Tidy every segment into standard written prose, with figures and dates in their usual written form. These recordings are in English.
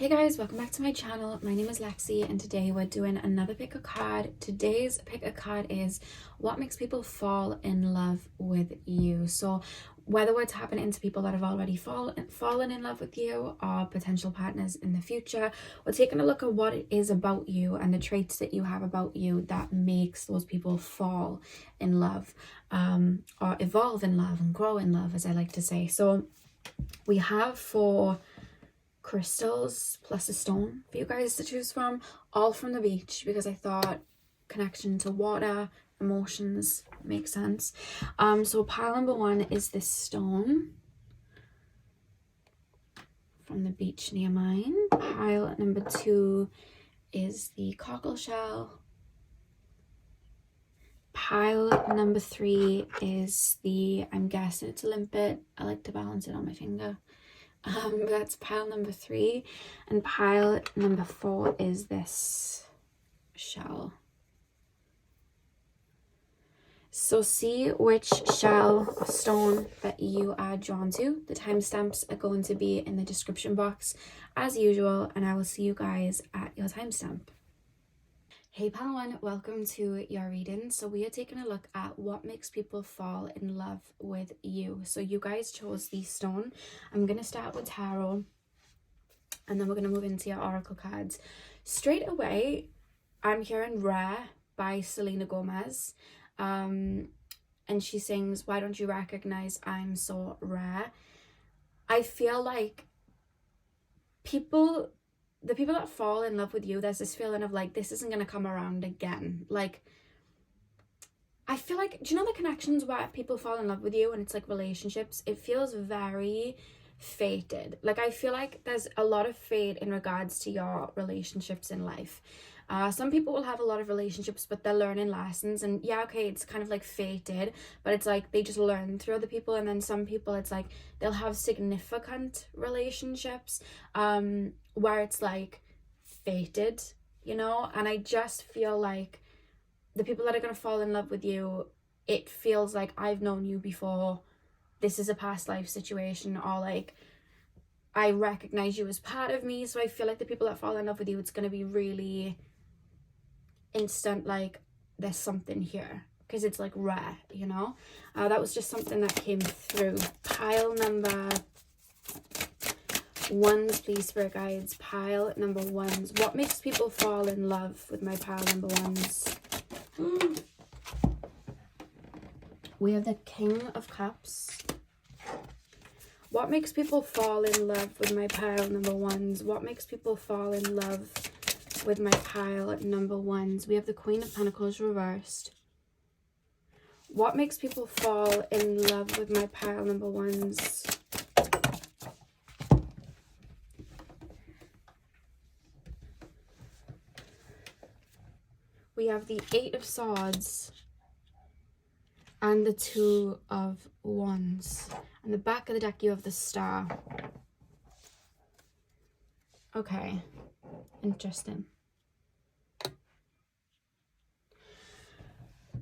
Hey guys, welcome back to my channel. My name is Lexi and today we're doing another pick a card. Today's pick a card is what makes people fall in love with you. So whether we're tapping into people that have already fallen in love with you or potential partners in the future, we're taking a look at what it is about you and the traits that you have about you that makes those people fall in love, or evolve in love and grow in love, as I like to say. So we have 4 crystals plus a stone for you guys to choose from, all from the beach, because I thought connection to water, emotions makes sense. So pile number 1 is this stone from the beach near mine. Pile number 2 is the cockle shell. Pile number 3 is the, I'm guessing it's a limpet. I like to balance it on my finger. That's pile number 3, and pile number 4 is this shell. So see which shell or stone that you are drawn to. The timestamps are going to be in the description box as usual, and I will see you guys at your timestamp. Hey pile 1, welcome to your reading. So we are taking a look at what makes people fall in love with you. So you guys chose the stone. I'm going to start with tarot and then we're going to move into your oracle cards. Straight away, I'm hearing Rare by Selena Gomez. And she sings, "Why don't you recognize I'm so rare?" I feel like the people that fall in love with you, there's this feeling of like, this isn't going to come around again. Like, I feel like, do you know the connections where people fall in love with you and it's like relationships? It feels very fated. Like, I feel like there's a lot of fate in regards to your relationships in life. Some people will have a lot of relationships, but they're learning lessons, and yeah, okay, it's kind of like fated, but it's like they just learn through other people. And then some people, it's like they'll have significant relationships where it's like fated, you know. And I just feel like the people that are going to fall in love with you, it feels like I've known you before, this is a past life situation, or like I recognize you as part of me. So I feel like the people that fall in love with you, it's going to be really instant, like there's something here, because it's like rare, you know. That was just something that came through. Pile number 1s, please, spirit guides. Pile number 1s, what makes people fall in love with my pile number 1s? We have the King of Cups. What makes people fall in love with my pile number 1s? What makes people fall in love with my pile number 1s? We have the Queen of Pentacles reversed. What makes people fall in love with my pile number 1s? We have the 8 of Swords and the 2 of Wands. On the back of the deck, you have the Star. Okay, interesting.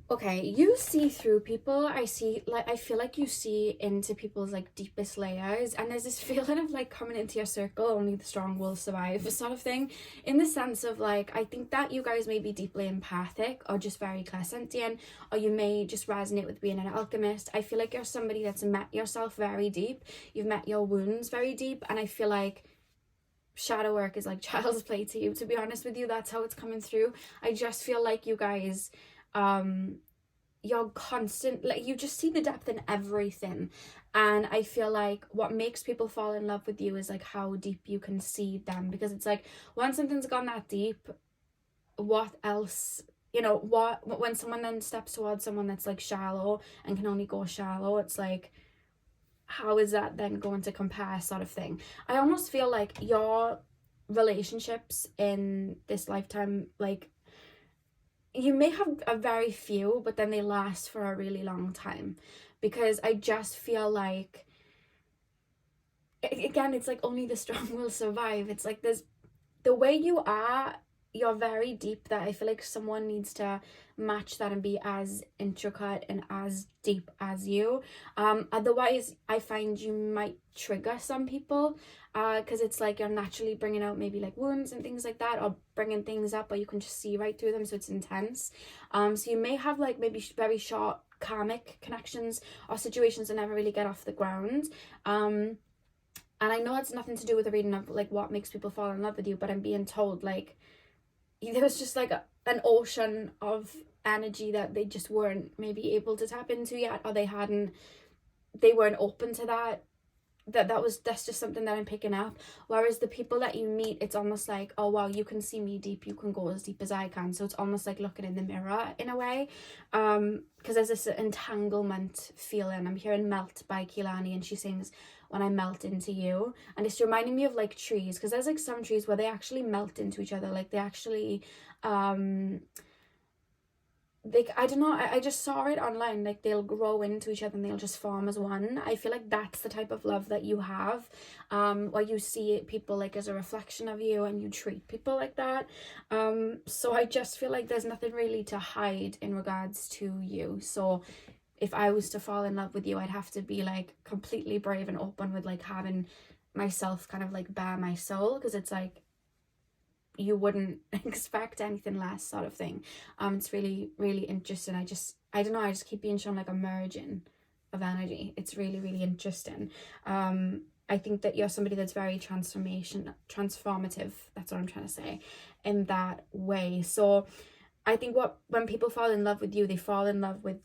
Okay, you see through people. I feel like you see into people's like deepest layers, and there's this feeling of like coming into your circle, only the strong will survive sort of thing, in the sense of like, I think that you guys may be deeply empathic or just very clairsentient, or you may just resonate with being an alchemist. I feel like you're somebody that's met yourself very deep, you've met your wounds very deep, and I feel like shadow work is like child's play to you, to be honest with you. That's how it's coming through. I just feel like you guys, you're constant, like you just see the depth in everything, and I feel like what makes people fall in love with you is like how deep you can see them, because it's like once something's gone that deep, what else, you know, when someone then steps towards someone that's like shallow and can only go shallow, it's like, how is that then going to compare, sort of thing. I almost feel like your relationships in this lifetime, like you may have a very few, but then they last for a really long time, because I just feel like, again, it's like only the strong will survive. It's like there's the way you are, you're very deep, that I feel like someone needs to match that and be as intricate and as deep as you. Otherwise I find you might trigger some people, because it's like you're naturally bringing out maybe like wounds and things like that, or bringing things up, or you can just see right through them, so it's intense. So you may have like maybe very short karmic connections or situations that never really get off the ground. And I know it's nothing to do with the reading of like what makes people fall in love with you, but I'm being told like there was just like an ocean of energy that they just weren't maybe able to tap into yet, or they weren't open to that. That's just something that I'm picking up. Whereas the people that you meet, it's almost like, oh wow, you can see me deep, you can go as deep as I can. So it's almost like looking in the mirror in a way, because there's this entanglement feeling. I'm hearing Melt by Kehlani, and she sings, when I melt into you, and it's reminding me of like trees, because there's like some trees where they actually melt into each other, like they actually I don't know, I just saw it online, like they'll grow into each other and they'll just form as one. I feel like that's the type of love that you have, where you see people like as a reflection of you, and you treat people like that. So I just feel like there's nothing really to hide in regards to you. So if I was to fall in love with you, I'd have to be like completely brave and open with like having myself kind of like bare my soul, because it's like you wouldn't expect anything less, sort of thing. It's really, really interesting. I don't know, I just keep being shown like a merging of energy. It's really, really interesting. I think that you're somebody that's very transformative, that's what I'm trying to say, in that way. So I think when people fall in love with you, they fall in love with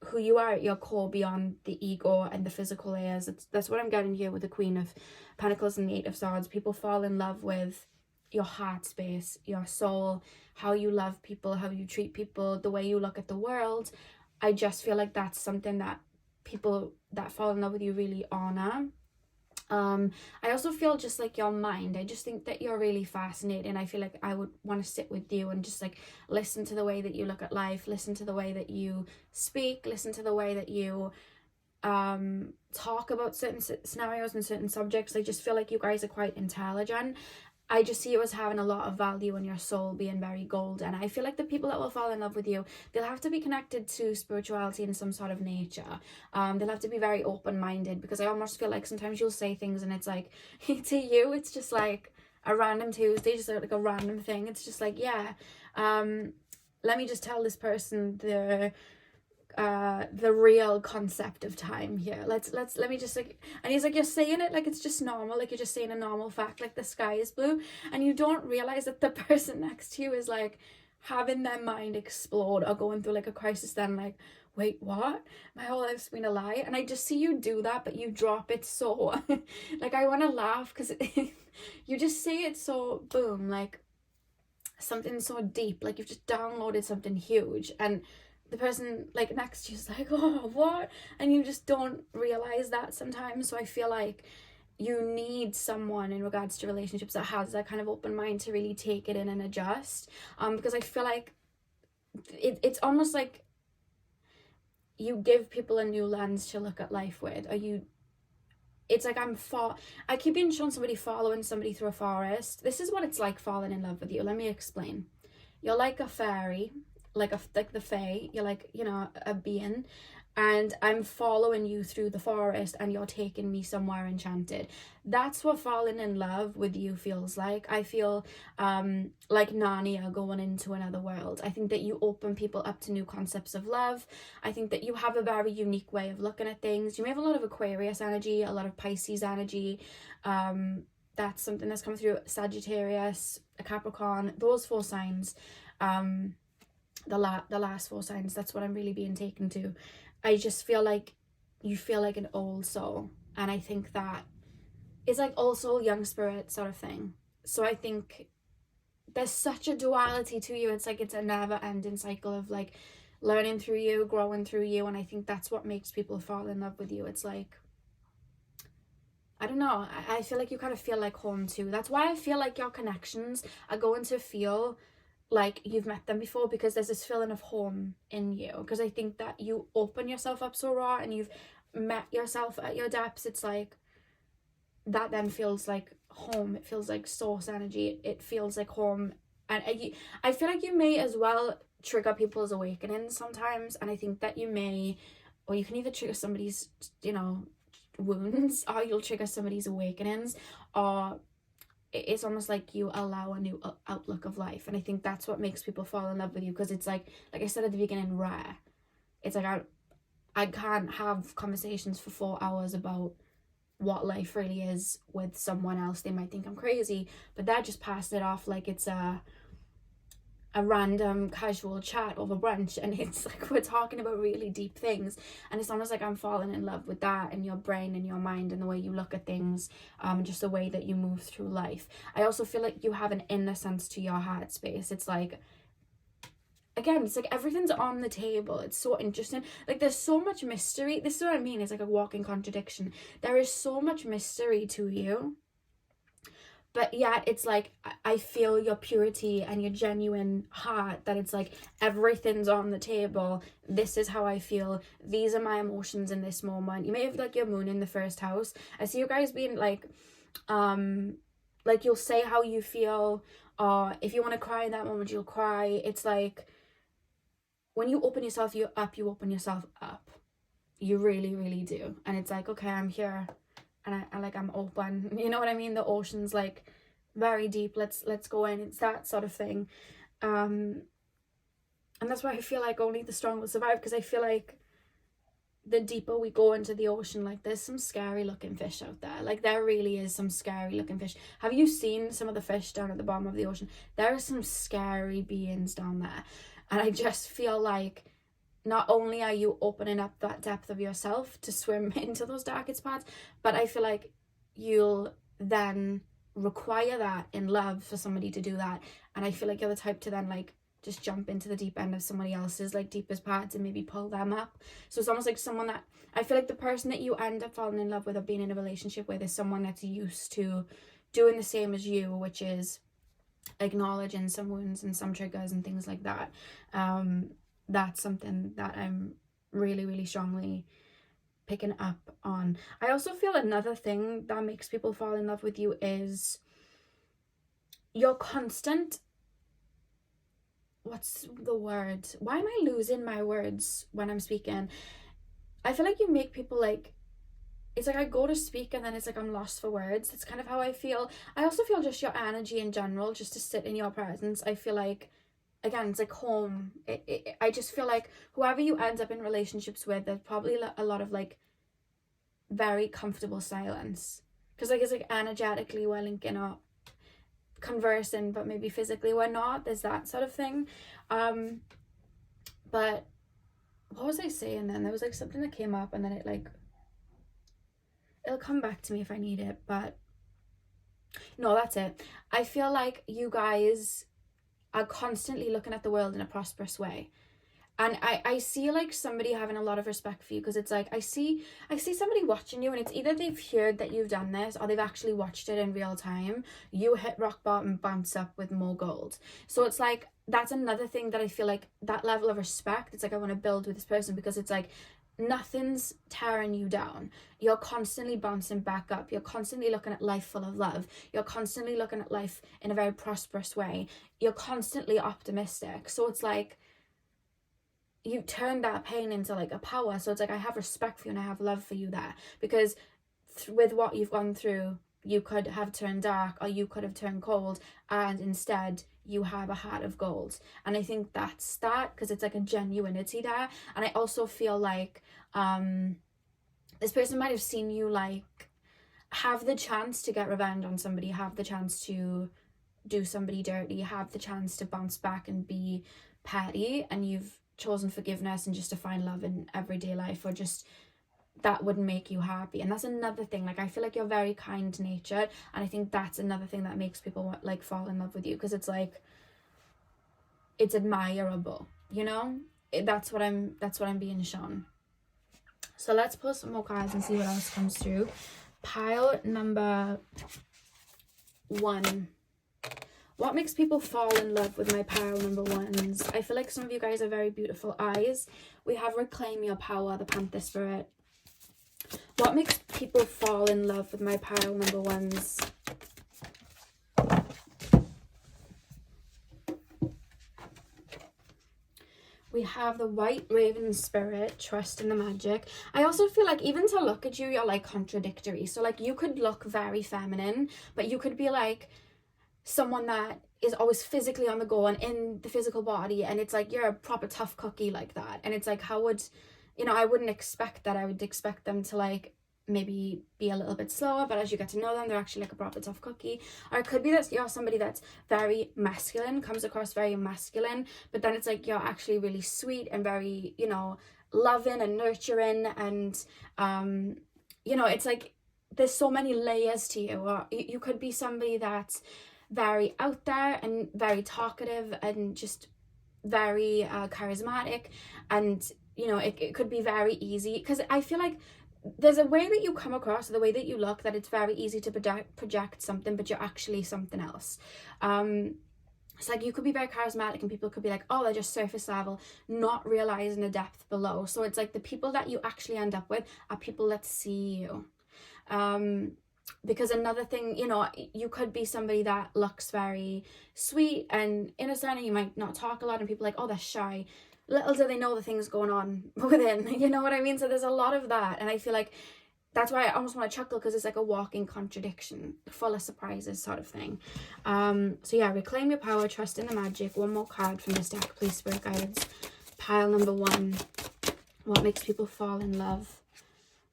who you are at your core, beyond the ego and the physical layers. That's what I'm getting here with the Queen of Pentacles and the Eight of Swords. People fall in love with your heart space, your soul, how you love people, how you treat people, the way you look at the world. I just feel like that's something that people that fall in love with you really honor. I also feel just like your mind. I just think that you're really fascinating. I feel like I would want to sit with you and just like listen to the way that you look at life, listen to the way that you speak, listen to the way that you talk about certain scenarios and certain subjects. I just feel like you guys are quite intelligent. I just see you as having a lot of value, and your soul being very golden. I feel like the people that will fall in love with you, they'll have to be connected to spirituality in some sort of nature. They'll have to be very open-minded, because I almost feel like sometimes you'll say things and it's like, to you, it's just like a random Tuesday, just like a random thing. It's just like, yeah, let me just tell this person the real concept of time here. Let me just like, and he's like, you're saying it like it's just normal, like you're just saying a normal fact, like the sky is blue, and you don't realize that the person next to you is like having their mind explode or going through like a crisis, then like, wait, what? My whole life's been a lie. And I just see you do that, but you drop it so like, I want to laugh because you just say it so boom, like something so deep, like you've just downloaded something huge, and the person like next to you is like, oh, what? And you just don't realize that sometimes. So I feel like you need someone in regards to relationships that has that kind of open mind to really take it in and adjust, because I feel like it's almost like you give people a new lens to look at life with, or it's like I keep being shown somebody following somebody through a forest. This is what it's like falling in love with you. Let me explain. You're like a fairy, like the fae. You're like, you know, a being, and I'm following you through the forest, and you're taking me somewhere enchanted. That's what falling in love with you feels like. I feel like Narnia going into another world. I think that you open people up to new concepts of love. I think that you have a very unique way of looking at things. You may have a lot of Aquarius energy, a lot of Pisces energy. That's something that's come through. Sagittarius, a Capricorn, those four signs. The last four signs, that's what I'm really being taken to. I just feel like you feel like an old soul, and I think that it's like old soul, young spirit sort of thing. So I think there's such a duality to you. It's like it's a never ending cycle of like learning through you, growing through you, and I think that's what makes people fall in love with you. It's like, I don't know, I feel like you kind of feel like home too. That's why I feel like your connections are going to feel like you've met them before, because there's this feeling of home in you, because I think that you open yourself up so raw and you've met yourself at your depths. It's like that then feels like home. It feels like source energy. It feels like home. And I feel like you may as well trigger people's awakenings sometimes, and I think that you may, or you can either trigger somebody's, you know, wounds, or you'll trigger somebody's awakenings, or it's almost like you allow a new outlook of life. And I think that's what makes people fall in love with you, because it's like I said at the beginning, rare. It's like I can't have conversations for 4 hours about what life really is with someone else. They might think I'm crazy, but they're just passing it off like it's a random casual chat over brunch, and it's like we're talking about really deep things, and it's almost like I'm falling in love with that, and your brain and your mind and the way you look at things, just the way that you move through life. I also feel like you have an inner sense to your heart space. It's like, again, it's like everything's on the table. It's so interesting. Like, there's so much mystery. This is what I mean. It's like a walking contradiction. There is so much mystery to you, but yeah, it's like I feel your purity and your genuine heart, that it's like everything's on the table. This is how I feel. These are my emotions in this moment. You may have like your moon in the first house. I see you guys being like you'll say how you feel, or if you want to cry in that moment, you'll cry. It's like when you open yourself up, you open yourself up. You really, really do. And it's like, okay, I'm here. And I'm open, you know what I mean? The ocean's like very deep. Let's go in. It's that sort of thing. And that's why I feel like only the strong will survive, because I feel like the deeper we go into the ocean, like there's some scary looking fish out there. Like there really is some scary looking fish. Have you seen some of the fish down at the bottom of the ocean? There are some scary beings down there. And I just feel like not only are you opening up that depth of yourself to swim into those darkest parts, but I feel like you'll then require that in love for somebody to do that. And I feel like you're the type to then like just jump into the deep end of somebody else's like deepest parts and maybe pull them up. So it's almost like someone that, I feel like the person that you end up falling in love with or being in a relationship with is someone that's used to doing the same as you, which is acknowledging some wounds and some triggers and things like that. That's something that I'm really, really strongly picking up on. I also feel another thing that makes people fall in love with you is your constant, what's the word? Why am I losing my words when I'm speaking? I feel like you make people like, it's like I go to speak and then it's like I'm lost for words. That's kind of how I feel. I also feel just your energy in general, just to sit in your presence. I feel like, again, it's like home. I just feel like whoever you end up in relationships with, there's probably a lot of like very comfortable silence, because like it's like energetically we're linking up, conversing, but maybe physically we're not. There's that sort of thing. But what was I saying then? There was like something that came up and then it'll come back to me if I need it, but no, that's it. I feel like you guys are constantly looking at the world in a prosperous way. And I see like somebody having a lot of respect for you, because it's like I see somebody watching you, and it's either they've heard that you've done this or they've actually watched it in real time. You hit rock bottom, bounce up with more gold. So it's like that's another thing that I feel like, that level of respect, it's like I want to build with this person, because it's like nothing's tearing you down. You're constantly bouncing back up. You're constantly looking at life full of love. You're constantly looking at life in a very prosperous way. You're constantly optimistic. So it's like you turn that pain into like a power. So it's like I have respect for you and I have love for you there, because with what you've gone through, you could have turned dark or you could have turned cold, and instead you have a heart of gold. And I think that's that, because it's like a genuinity there. And I also feel like this person might have seen you like have the chance to get revenge on somebody, have the chance to do somebody dirty, have the chance to bounce back and be petty, and you've chosen forgiveness and just to find love in everyday life, or just that would make you happy. And that's another thing, like I feel like you're very kind natured, and I think that's another thing that makes people like fall in love with you, because it's like it's admirable, you know. That's what I'm being shown. So let's pull some more cards and see what else comes through. Pile number 1. What makes people fall in love with my pile number 1s? I feel like some of you guys have very beautiful eyes. We have Reclaim Your Power, the Panther Spirit. What makes people fall in love with my pile number 1s? We we have the white raven spirit, trust in the magic. I also feel like even to look at you, you're like contradictory. So like you could look very feminine, but you could be like someone that is always physically on the go and in the physical body, and it's like you're a proper tough cookie like that. And it's like, how would, you know, I wouldn't expect that. I would expect them to like maybe be a little bit slower, but as you get to know them, they're actually like a proper tough cookie. Or it could be that you're somebody that's very masculine, comes across very masculine, but then it's like you're actually really sweet and very, you know, loving and nurturing, and you know, it's like there's so many layers to you. Or you could be somebody that's very out there and very talkative and just very charismatic, and you know, it could be very easy, because I feel like there's a way that you come across, the way that you look, that it's very easy to project something, but you're actually something else. It's like you could be very charismatic and people could be like, oh, they're just surface level, not realizing the depth below. So it's like the people that you actually end up with are people that see you. Because another thing, you know, you could be somebody that looks very sweet and innocent, and you might not talk a lot, and people are like, oh, they're shy. Little do they know the things going on within, you know what I mean? So there's a lot of that, and I feel like that's why I almost want to chuckle, because it's like a walking contradiction, full of surprises sort of thing. So yeah, reclaim your power, trust in the magic. One more card from this deck, please, spirit guides. Pile number 1, what makes people fall in love?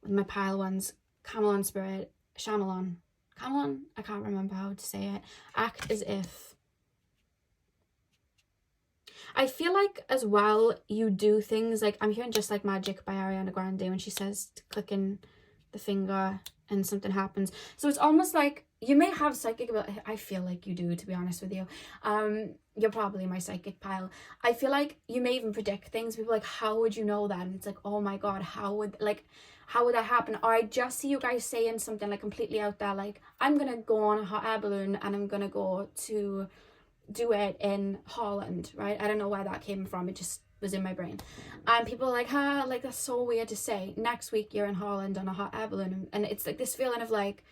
With my pile ones, Camelon spirit, Shyamalan, Camelon, I can't remember how to say it. Act as if. I feel like as well you do things like, I'm hearing Just Like Magic by Ariana Grande when she says clicking the finger and something happens. So it's almost like you may have psychic ability. I feel like you do, to be honest with you. You're probably my psychic pile. I feel like you may even predict things. People are like, how would you know that? And it's like, oh my god, how would that happen? Or I just see you guys saying something like completely out there, like, I'm gonna go on a hot air balloon and I'm gonna go to do it in Holland, right? I don't know where that came from, it just was in my brain. And people are like, like that's so weird to say. Next week you're in Holland on a hot air balloon, and it's like this feeling of like,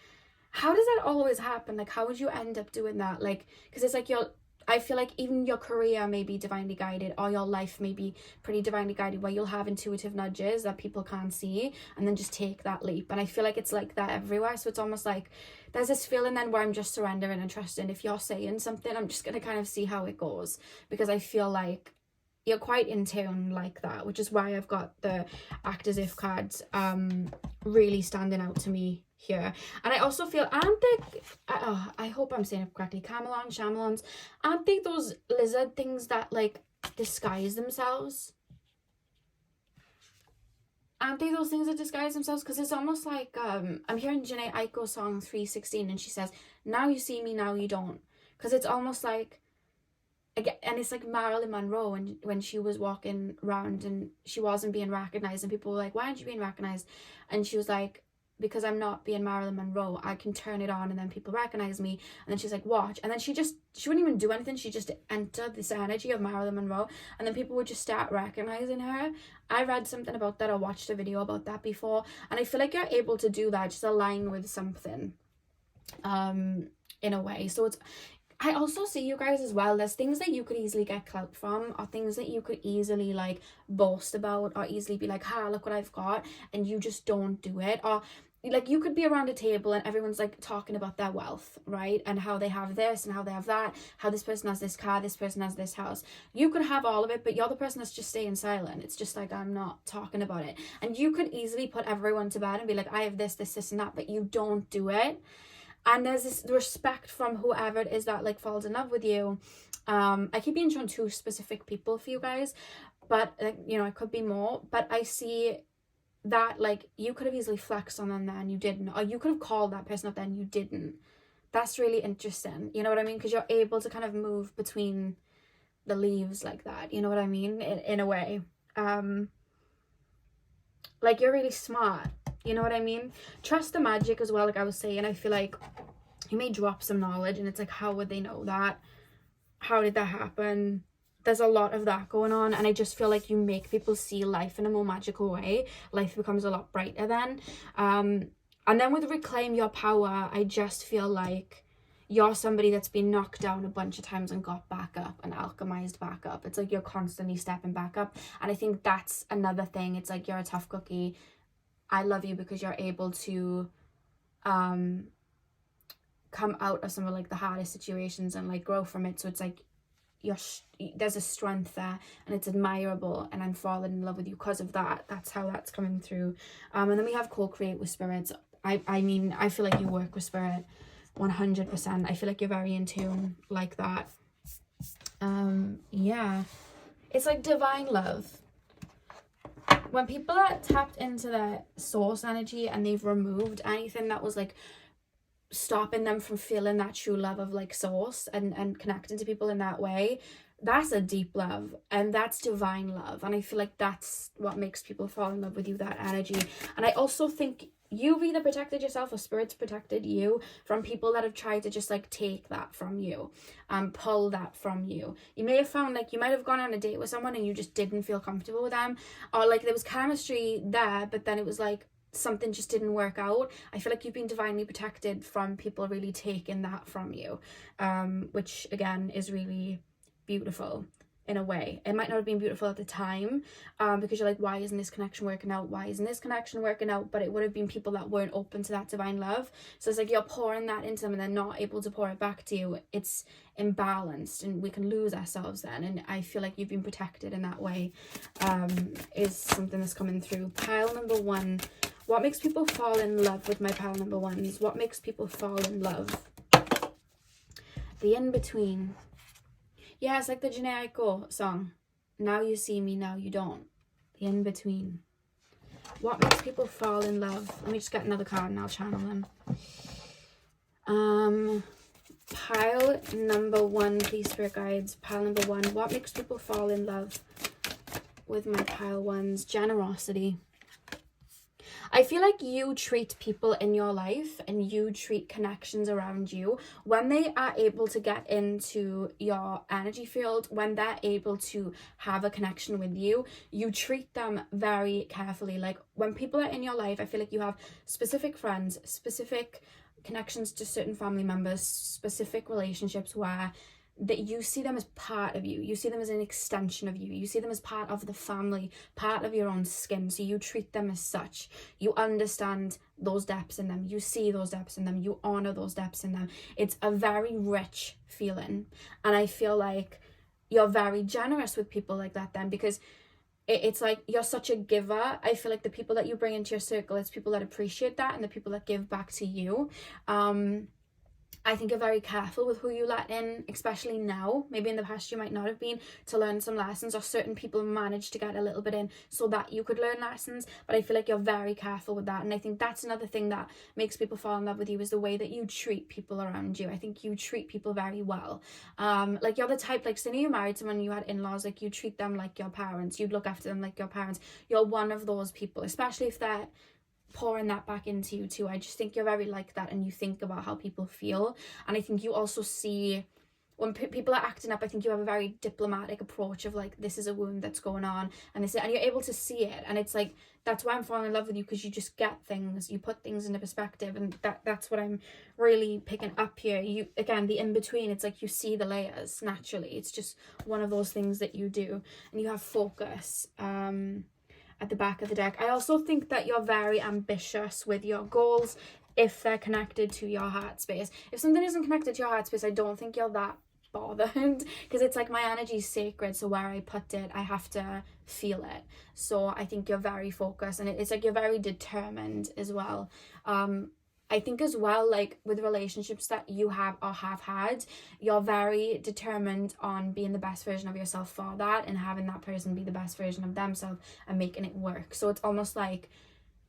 how does that always happen? Like, how would you end up doing that? Like, because it's like I feel like even your career may be divinely guided, or your life may be pretty divinely guided, where you'll have intuitive nudges that people can't see, and then just take that leap. And I feel like it's like that everywhere. So it's almost like there's this feeling then where I'm just surrendering and trusting. If you're saying something, I'm just going to kind of see how it goes, because I feel like you're quite in tune like that, which is why I've got the Act As If cards really standing out to me here. And I also feel, aren't they, I hope I'm saying it correctly, Shyamalan's, aren't they those lizard things that like disguise themselves? Aren't they those things that disguise themselves? Because it's almost like, I'm hearing Jhené Aiko's song 316, and she says, now you see me, now you don't. Because it's almost like, again, and it's like Marilyn Monroe when she was walking around and she wasn't being recognized, and people were like, why aren't you being recognized? And she was like, because I'm not being Marilyn Monroe, I can turn it on and then people recognize me. And then she's like, watch. And then she wouldn't even do anything. She just entered this energy of Marilyn Monroe, and then people would just start recognizing her. I read something about that, or watched a video about that before, and I feel like you're able to do that, just align with something in a way. So it's, I also see you guys as well, there's things that you could easily get clout from, or things that you could easily like boast about, or easily be like, look what I've got, and you just don't do it. Or like you could be around a table and everyone's like talking about their wealth, right? And how they have this and how they have that, how this person has this car, this person has this house. You could have all of it, but you're the person that's just staying silent. It's just like, I'm not talking about it. And you could easily put everyone to bed and be like, I have this and that, but you don't do it. And there's this respect from whoever it is that like falls in love with you. I keep being shown 2 specific people for you guys, but you know, it could be more, but I see that like you could have easily flexed on them then, you didn't, or you could have called that person up then, you didn't. That's really interesting, you know what I mean? Because you're able to kind of move between the leaves like that, you know what I mean, in a way. Like you're really smart, you know what I mean? Trust the magic as well, like I was saying. I feel like you may drop some knowledge and it's like, how would they know that? How did that happen? There's a lot of that going on, and I just feel like you make people see life in a more magical way. Life becomes a lot brighter then. And then with reclaim your power, I just feel like you're somebody that's been knocked down a bunch of times and got back up and alchemized back up. It's like you're constantly stepping back up. And I think that's another thing. It's like, you're a tough cookie. I love you because you're able to come out of some of like the hardest situations and like grow from it. So it's like there's a strength there, and it's admirable, and I'm falling in love with you because of that. That's how that's coming through. And then we have co-create with spirits. I mean, I feel like you work with spirit 100%. I feel like you're very in tune like that. Yeah, it's like divine love. When people are tapped into their source energy and they've removed anything that was like stopping them from feeling that true love of like source and connecting to people in that way, that's a deep love, and that's divine love. And I feel like that's what makes people fall in love with you, that energy. And I also think you've either protected yourself or spirits protected you from people that have tried to just like take that from you and pull that from you. You may have found like you might have gone on a date with someone and you just didn't feel comfortable with them, or like there was chemistry there, but then it was like something just didn't work out. I feel like you've been divinely protected from people really taking that from you, which again is really beautiful in a way. It might not have been beautiful at the time, because you're like, why isn't this connection working out? Why isn't this connection working out? But it would have been people that weren't open to that divine love. So it's like you're pouring that into them and they're not able to pour it back to you. It's imbalanced and we can lose ourselves then. And I feel like you've been protected in that way, is something that's coming through. Pile number 1. What makes people fall in love with my pile number 1s? What makes people fall in love? The in-between. Yeah, it's like the Jhené Aiko song. Now you see me, now you don't. The in-between. What makes people fall in love? Let me just get another card and I'll channel them. Pile number 1, please, spirit guides. Pile number 1. What makes people fall in love with my pile 1s? Generosity. I feel like you treat people in your life and you treat connections around you, when they are able to get into your energy field, when they're able to have a connection with you, you treat them very carefully. Like when people are in your life, I feel like you have specific friends, specific connections to certain family members, specific relationships where that you see them as part of you. You see them as an extension of you. You see them as part of the family, part of your own skin. So you treat them as such. You understand those depths in them. You see those depths in them. You honor those depths in them. It's a very rich feeling. And I feel like you're very generous with people like that then, because it's like you're such a giver. I feel like the people that you bring into your circle, it's people that appreciate that and the people that give back to you. I think you're very careful with who you let in, especially now. Maybe in the past you might not have been, to learn some lessons, or certain people managed to get a little bit in so that you could learn lessons. But I feel like you're very careful with that. And I think that's another thing that makes people fall in love with you, is the way that you treat people around you. I think you treat people very well. Like you're the type, like say you married someone, you had in-laws, like you treat them like your parents. You'd look after them like your parents. You're one of those people, especially if they're pouring that back into you too. I just think you're very like that, and you think about how people feel. And I think you also see when people are acting up, I think you have a very diplomatic approach of like, this is a wound that's going on, and and you're able to see it. And it's like, that's why I'm falling in love with you, because you just get things, you put things into perspective, and that's what I'm really picking up here. You, again, the in-between, it's like you see the layers naturally. It's just one of those things that you do. And you have focus at the back of the deck. I also think that you're very ambitious with your goals if they're connected to your heart space. If something isn't connected to your heart space, I don't think you're that bothered, because it's like, my energy is sacred, so where I put it, I have to feel it. So I think you're very focused, and it's like you're very determined as well. I think as well, like with relationships that you have or have had, you're very determined on being the best version of yourself for that, and having that person be the best version of themselves and making it work. So it's almost like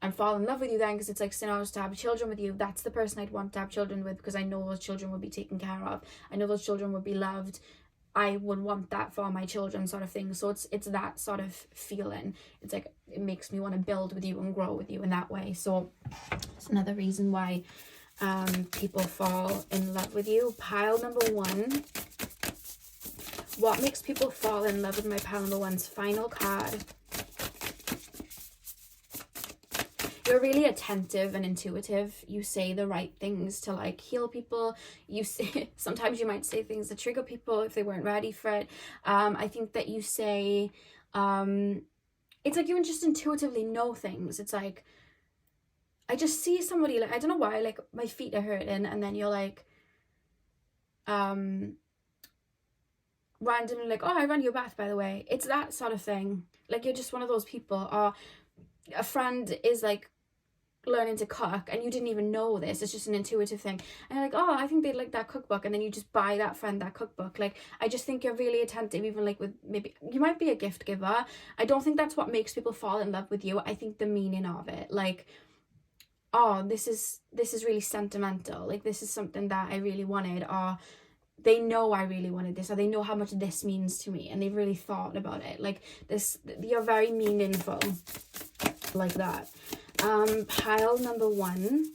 I'm falling in love with you then, because it's like, say I was to have children with you, that's the person I'd want to have children with, because I know those children will be taken care of. I know those children will be loved. I would want that for my children, sort of thing. So it's that sort of feeling. It's like, it makes me want to build with you and grow with you in that way. So it's another reason why people fall in love with you. Pile number 1. What makes people fall in love with my pile number 1's final card? you're really attentive and intuitive. You say the right things to like heal people. You say, sometimes you might say things that trigger people if they weren't ready for it. I think that you say, it's like you just intuitively know things. It's like, I just see somebody, like, I don't know why, like my feet are hurting, and then you're like, randomly like, oh, I ran your bath, by the way. It's that sort of thing. Like, you're just one of those people. Or a friend is like learning to cook and you didn't even know this, it's just an intuitive thing, and you're like, oh, I think they'd like that cookbook, and then you just buy that friend that cookbook. Like, I just think you're really attentive, even like with, maybe you might be a gift giver. I don't think that's what makes people fall in love with you. I think the meaning of it, like, oh, this is really sentimental, like this is something that I really wanted, or they know I really wanted this, or they know how much this means to me, and they've really thought about it. Like, this, you're very meaningful, like that. Pile number 1.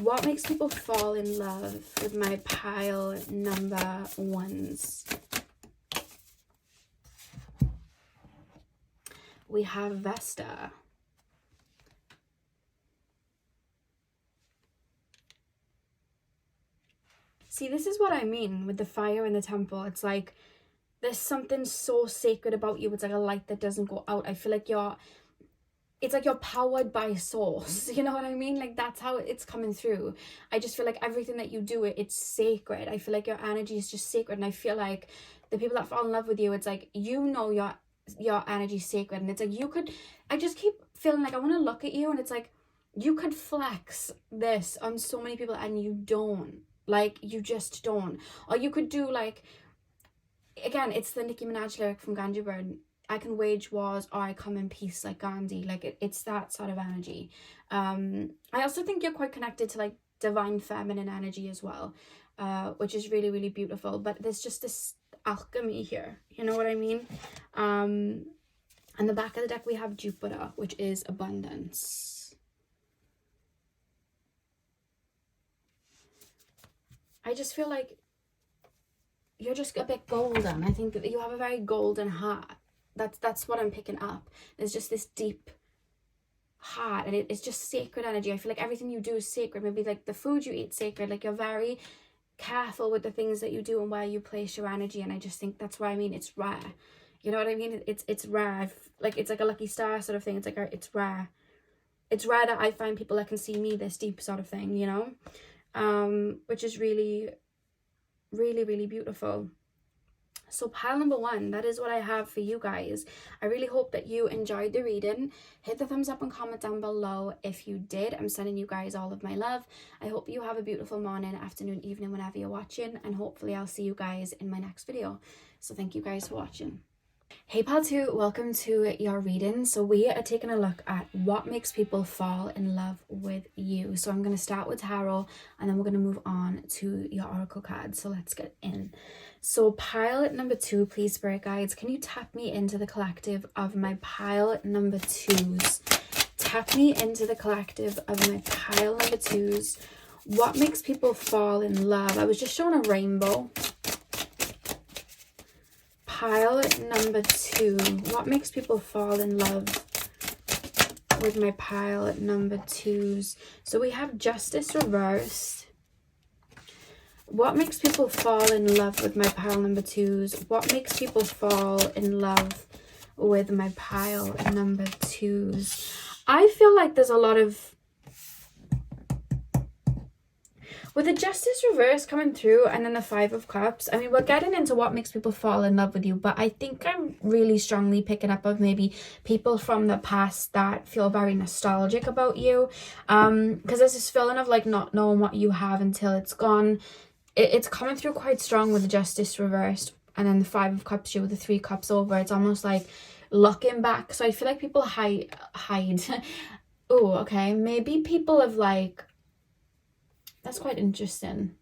What makes people fall in love with my pile number 1s? We have Vesta. See, this is what I mean with the fire in the temple. It's like, there's something so sacred about you. It's like a light that doesn't go out. I feel like it's like you're powered by source. You know what I mean? Like, that's how it's coming through. I just feel like everything that you do, it's sacred. I feel like your energy is just sacred. And I feel like the people that fall in love with you, it's like, you know, your energy is sacred. And it's like, I just keep feeling like I want to look at you, and it's like, you could flex this on so many people and you don't. Like, you just don't. Or you could do, like, again, it's the Nicki Minaj lyric from Ganja Bird, I can wage wars or I come in peace like Gandhi. Like, it's that sort of energy. I also think you're quite connected to like divine feminine energy as well, which is really, really beautiful. But there's just this alchemy here, you know what I mean? On the back of the deck we have Jupiter, which is abundance. I just feel like you're just a bit golden. I think that you have a very golden heart. That's what I'm picking up. There's just this deep heart, and it's just sacred energy. I feel like everything you do is sacred. Maybe like the food you eat sacred. Like, you're very careful with the things that you do and where you place your energy. And I just think that's what I mean. It's rare. You know what I mean? It's rare. Like, it's like a lucky star sort of thing. It's like it's rare. It's rare that I find people that can see me this deep sort of thing, you know? Which is really, really, really beautiful. So pile number 1, that is what I have for you guys. I really hope that you enjoyed the reading. Hit the thumbs up and comment down below if you did. I'm sending you guys all of my love. I hope you have a beautiful morning, afternoon, evening, whenever you're watching. And hopefully I'll see you guys in my next video. So thank you guys for watching. Hey pal 2, welcome to your reading. So we are taking a look at what makes people fall in love with you. So I'm going to start with tarot, and then we're going to move on to your oracle cards. So let's get in. So pile number 2, please, spirit guides, can you tap me into the collective of my pile number 2s? Tap me into the collective of my pile number 2s. What makes people fall in love? I was just showing a rainbow. Pile number 2. What makes people fall in love with my pile number 2s? So we have Justice reversed. What makes people fall in love with my pile number 2s? What makes people fall in love with my pile number 2s? I feel like there's a lot of, with the Justice reverse coming through and then the 5 of Cups, I mean, we're getting into what makes people fall in love with you, but I think I'm really strongly picking up of maybe people from the past that feel very nostalgic about you. Because there's this feeling of like not knowing what you have until it's gone. It's coming through quite strong with the Justice reversed, and then the 5 of Cups here with the 3 cups over. It's almost like looking back. So I feel like people hide. Oh, okay. Maybe people have like, that's quite interesting.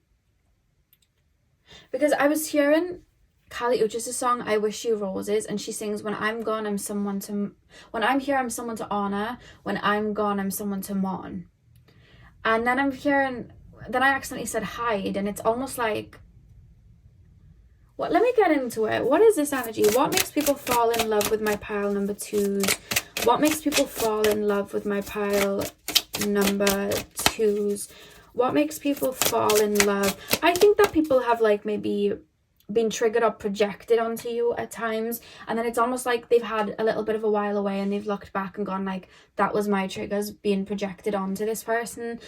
Because I was hearing Kali Uchis' song, I Wish You Roses, and she sings, when I'm gone, I'm someone to, when I'm here, I'm someone to honor. When I'm gone, I'm someone to mourn. And then I'm hearing, then I accidentally said hide, and it's almost like, what? Let me get into it. What is this energy? What makes people fall in love with my pile number 2s? What makes people fall in love with my pile number 2s. What makes people fall in love? I think that people have like maybe been triggered or projected onto you at times, and then it's almost like they've had a little bit of a while away and they've looked back and gone like, that was my triggers being projected onto this person.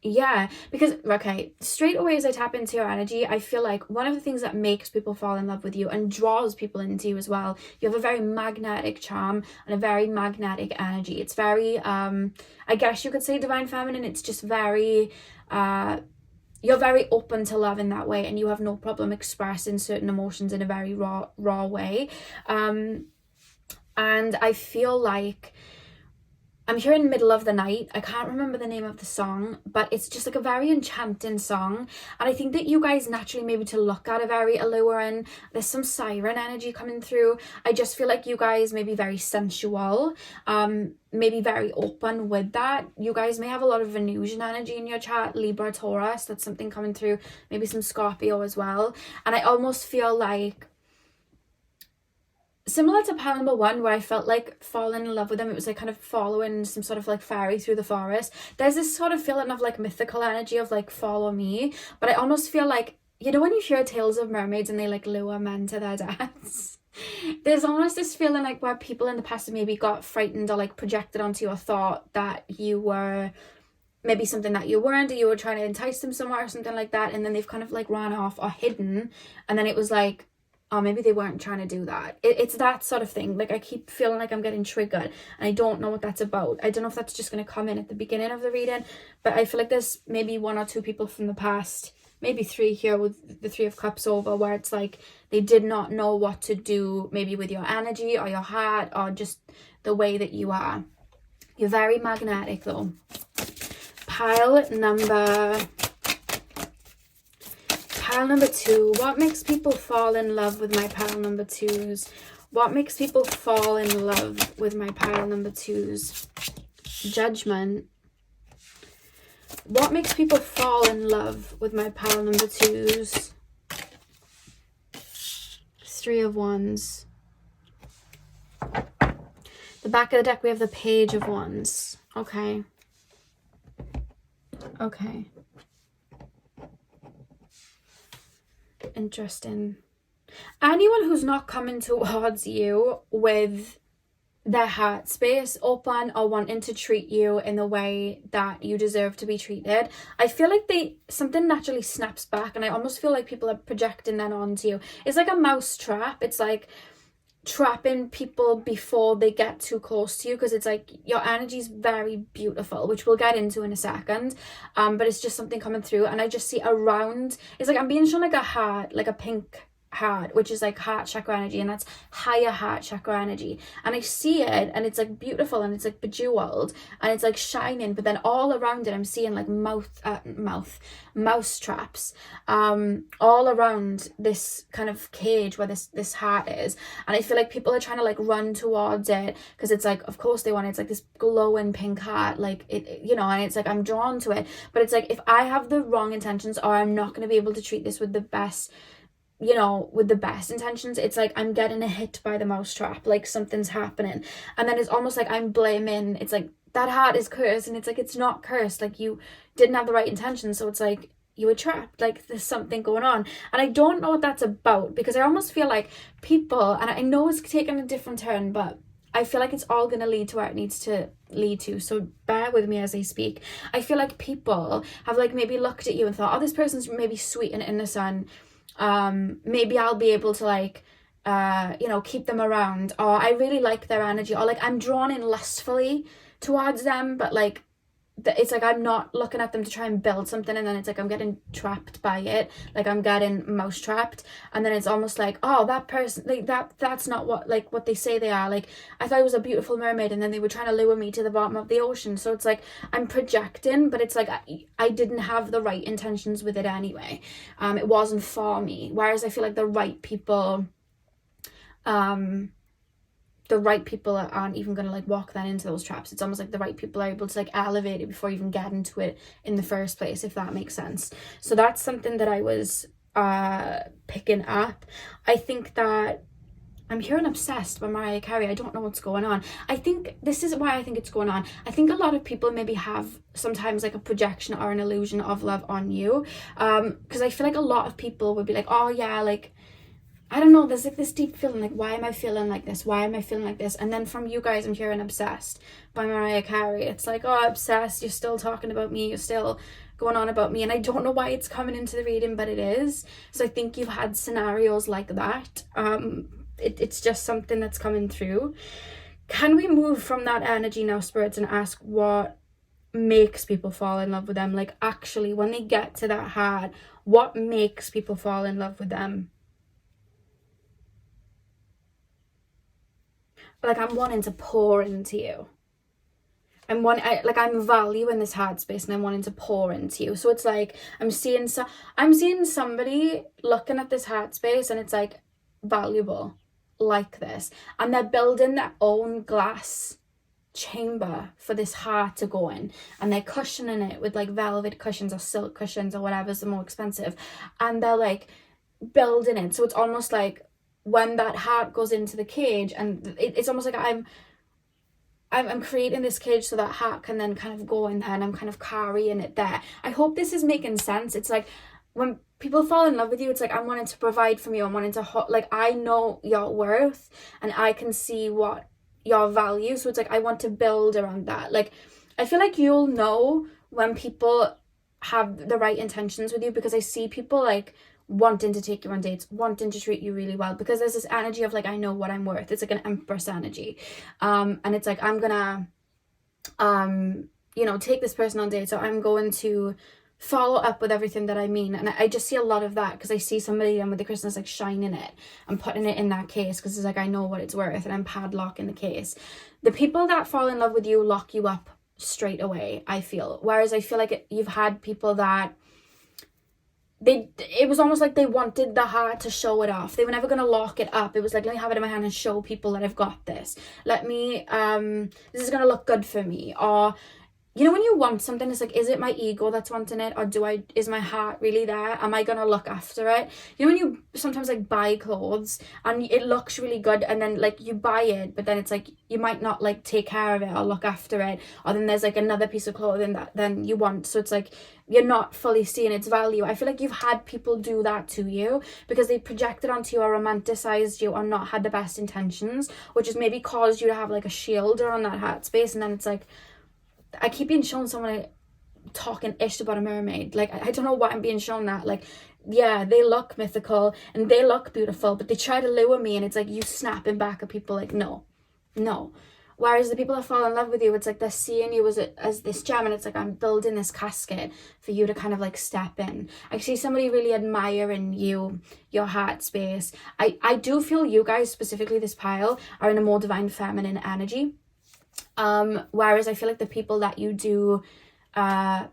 Yeah, because, okay, straight away as I tap into your energy, I feel like one of the things that makes people fall in love with you and draws people into you as well, you have a very magnetic charm and a very magnetic energy. It's very, I guess you could say divine feminine. It's just very, you're very open to love in that way, and you have no problem expressing certain emotions in a very raw way. And I feel like I'm hearing Middle of the Night. I can't remember the name of the song, but it's just like a very enchanting song. And I think that you guys naturally maybe to look at are very alluring. There's some siren energy coming through. I just feel like you guys may be very sensual, maybe very open with that. You guys may have a lot of Venusian energy in your chart, Libra, Taurus. That's something coming through. Maybe some Scorpio as well. And I almost feel like, similar to pile number 1, where I felt like falling in love with them, it was like kind of following some sort of like fairy through the forest. There's this sort of feeling of like mythical energy of like follow me, but I almost feel like, you know, when you hear tales of mermaids and they like lure men to their deaths, there's almost this feeling like where people in the past have maybe got frightened or like projected onto you or thought that you were maybe something that you weren't, or you were trying to entice them somewhere or something like that, and then they've kind of like ran off or hidden, and then it was like, oh, maybe they weren't trying to do that. It's that sort of thing. Like, I keep feeling like I'm getting triggered, and I don't know what that's about. I don't know if that's just going to come in at the beginning of the reading, but I feel like there's maybe 1 or 2 people from the past, maybe 3 here with the 3 of Cups over, where it's like they did not know what to do, maybe with your energy or your heart or just the way that you are. You're very magnetic though. Pile number 2. What makes people fall in love with my pile number 2s? What makes people fall in love with my pile number 2s? Judgment. What makes people fall in love with my pile number 2s? 3 of Wands. The back of the deck, we have the Page of Wands. Okay. Okay. Interesting. Anyone who's not coming towards you with their heart space open or wanting to treat you in the way that you deserve to be treated, I feel like something naturally snaps back, and I almost feel like people are projecting that onto you. It's like a mouse trap. It's like trapping people before they get too close to you, because it's like your energy is very beautiful, which we'll get into in a second, but it's just something coming through, and I just see around, it's like I'm being shown like a heart, like a pink heart, which is like heart chakra energy, and that's higher heart chakra energy, and I see it, and it's like beautiful, and it's like bejeweled, and it's like shining, but then all around it I'm seeing like mouse traps all around this kind of cage where this heart is, and I feel like people are trying to like run towards it, because it's like, of course they want it. It's like this glowing pink heart, like it, you know, and it's like I'm drawn to it, but it's like if I have the wrong intentions, or I'm not going to be able to treat this with the best, you know, with the best intentions, it's like I'm getting hit by the mousetrap, like something's happening, and then it's almost like I'm blaming, it's like that heart is cursed, and it's like it's not cursed, like you didn't have the right intentions, so it's like you were trapped, like there's something going on, and I don't know what that's about, because I almost feel like people, and I know it's taken a different turn, but I feel like it's all going to lead to where it needs to lead to, so bear with me as I speak. I feel like people have like maybe looked at you and thought, oh, this person's maybe sweet and innocent, maybe I'll be able to like you know, keep them around, or I really like their energy, or like I'm drawn in lustfully towards them, but like it's like I'm not looking at them to try and build something, and then it's like I'm getting trapped by it, like I'm getting mouse trapped, and then it's almost like, oh, that person, like that's not what they say they are. Like I thought it was a beautiful mermaid, and then they were trying to lure me to the bottom of the ocean, so it's like I'm projecting, but it's like I didn't have the right intentions with it anyway. It wasn't for me, whereas I feel like the right people aren't even going to like walk that into those traps. It's almost like the right people are able to like elevate it before you even get into it in the first place, if that makes sense. So that's something that I was picking up. I think that I'm hearing obsessed by Mariah Carey. I don't know what's going on. I think this is why I think it's going on. I think a lot of people maybe have sometimes like a projection or an illusion of love on you. Because I feel like a lot of people would be like, oh yeah, like, I don't know, there's like this deep feeling, like, why am I feeling like this? Why am I feeling like this? And then from you guys, I'm hearing obsessed by Mariah Carey. It's like, oh, obsessed, you're still talking about me, you're still going on about me. And I don't know why it's coming into the reading, but it is. So I think you've had scenarios like that. It's just something that's coming through. Can we move from that energy now, spirits, and ask what makes people fall in love with them? Like, actually, when they get to that heart, what makes people fall in love with them? Like, I'm wanting to pour into you. I'm valuing this heart space and I'm wanting to pour into you. So it's like, I'm seeing somebody looking at this heart space and it's like valuable, like this. And they're building their own glass chamber for this heart to go in. And they're cushioning it with like velvet cushions or silk cushions or whatever's the more expensive. And they're like building it. So it's almost like, when that heart goes into the cage, and it's almost like I'm creating this cage so that heart can then kind of go in there, and I'm kind of carrying it there. I hope this is making sense. It's like when people fall in love with you, it's like, I'm wanting to provide from you. I'm wanting to like, I know your worth and I can see what your value. So it's like, I want to build around that. Like, I feel like you'll know when people have the right intentions with you, because I see people like wanting to take you on dates, wanting to treat you really well, because there's this energy of like, I know what I'm worth. It's like an Empress energy. And it's like, I'm gonna take this person on dates, so I'm going to follow up with everything that I mean. And I just see a lot of that, because I see somebody with the crystals like shining it and putting it in that case, because it's like, I know what it's worth, and I'm padlocking the case. The people that fall in love with you lock you up straight away, I feel. Whereas I feel like you've had people that it was almost like they wanted the heart to show it off. They were never going to lock it up. It was like, let me have it in my hand and show people that I've got this. Let me, this is going to look good for me. Or, when you want something, it's like, is it my ego that's wanting it? Or is my heart really there? Am I going to look after it? When you sometimes like buy clothes and it looks really good, and then like you buy it, but then it's like, you might not like take care of it or look after it. Or then there's like another piece of clothing that then you want. So it's like, you're not fully seeing its value. I feel like you've had people do that to you because they projected onto you or romanticized you or not had the best intentions, which has maybe caused you to have like a shield around that heart space. And then it's like, I keep being shown someone talking ish about a mermaid. Like, I don't know why I'm being shown that. Like, yeah, they look mythical and they look beautiful, but they try to lure me, and it's like you snapping back at people like, no. Whereas the people that fall in love with you, it's like they're seeing you as this gem, and it's like, I'm building this casket for you to kind of like step in. I see somebody really admiring you, your heart space. I do feel you guys, specifically this pile, are in a more divine feminine energy. Whereas I feel like the people that you do that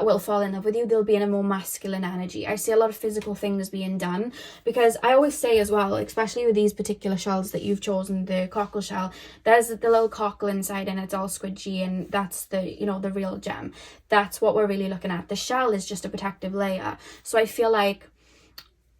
will fall in love with you, they'll be in a more masculine energy. I see a lot of physical things being done, because I always say as well, especially with these particular shells that you've chosen, the cockle shell, there's the little cockle inside and it's all squidgy, and that's the the real gem. That's what we're really looking at. The shell is just a protective layer. So I feel like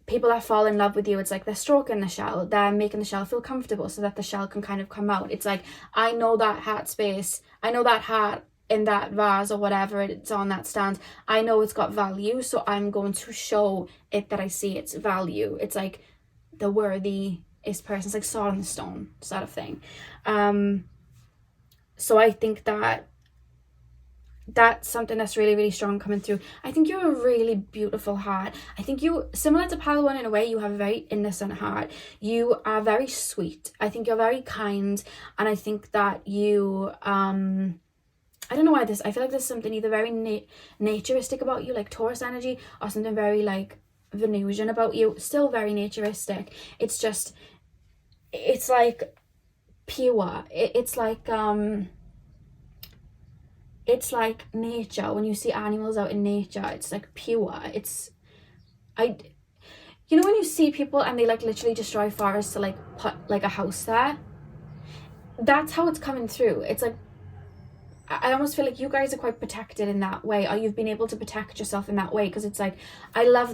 people that fall in love with you, it's like they're stroking the shell, they're making the shell feel comfortable so that the shell can kind of come out. It's like, I know that heart space, I know that heart in that vase or whatever it's on that stand, I know it's got value, so I'm going to show it that I see its value. It's like the worthiest person. It's like sword in the stone sort of thing. So I think that's something that's really, really strong coming through. I think you're a really beautiful heart. I think you, similar to Pile One in a way, you have a very innocent heart. You are very sweet. I think you're very kind, and I think that you I don't know why I feel like there's something either very naturistic about you, like Taurus energy, or something very like Venusian about you. Still very naturistic. It's just, it's like pure. It's like nature. When you see animals out in nature, it's like pure. When you see people and they like literally destroy forests to like put like a house there, that's how it's coming through. It's like, I almost feel like you guys are quite protected in that way, or you've been able to protect yourself in that way, because it's like, I love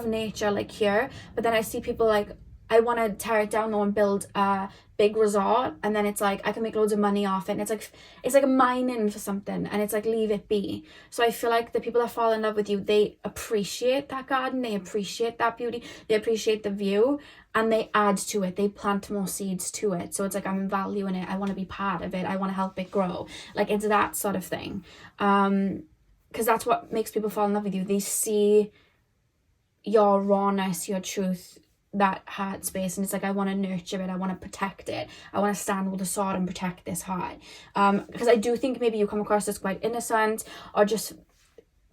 nature like here, but then I see people like, I want to tear it down and build a big resort, and then it's like I can make loads of money off it, and it's like a mining for something, and it's like leave it be. So I feel like the people that fall in love with you, they appreciate that garden, they appreciate that beauty, they appreciate the view, and they add to it, they plant more seeds to it. So it's like I'm valuing it, I want to be part of it, I want to help it grow. Like it's that sort of thing, because that's what makes people fall in love with you. They see your rawness, your truth, that heart space, and it's like I want to nurture it, I want to protect it, I want to stand with a sword and protect this heart, because I do think maybe you come across as quite innocent, or just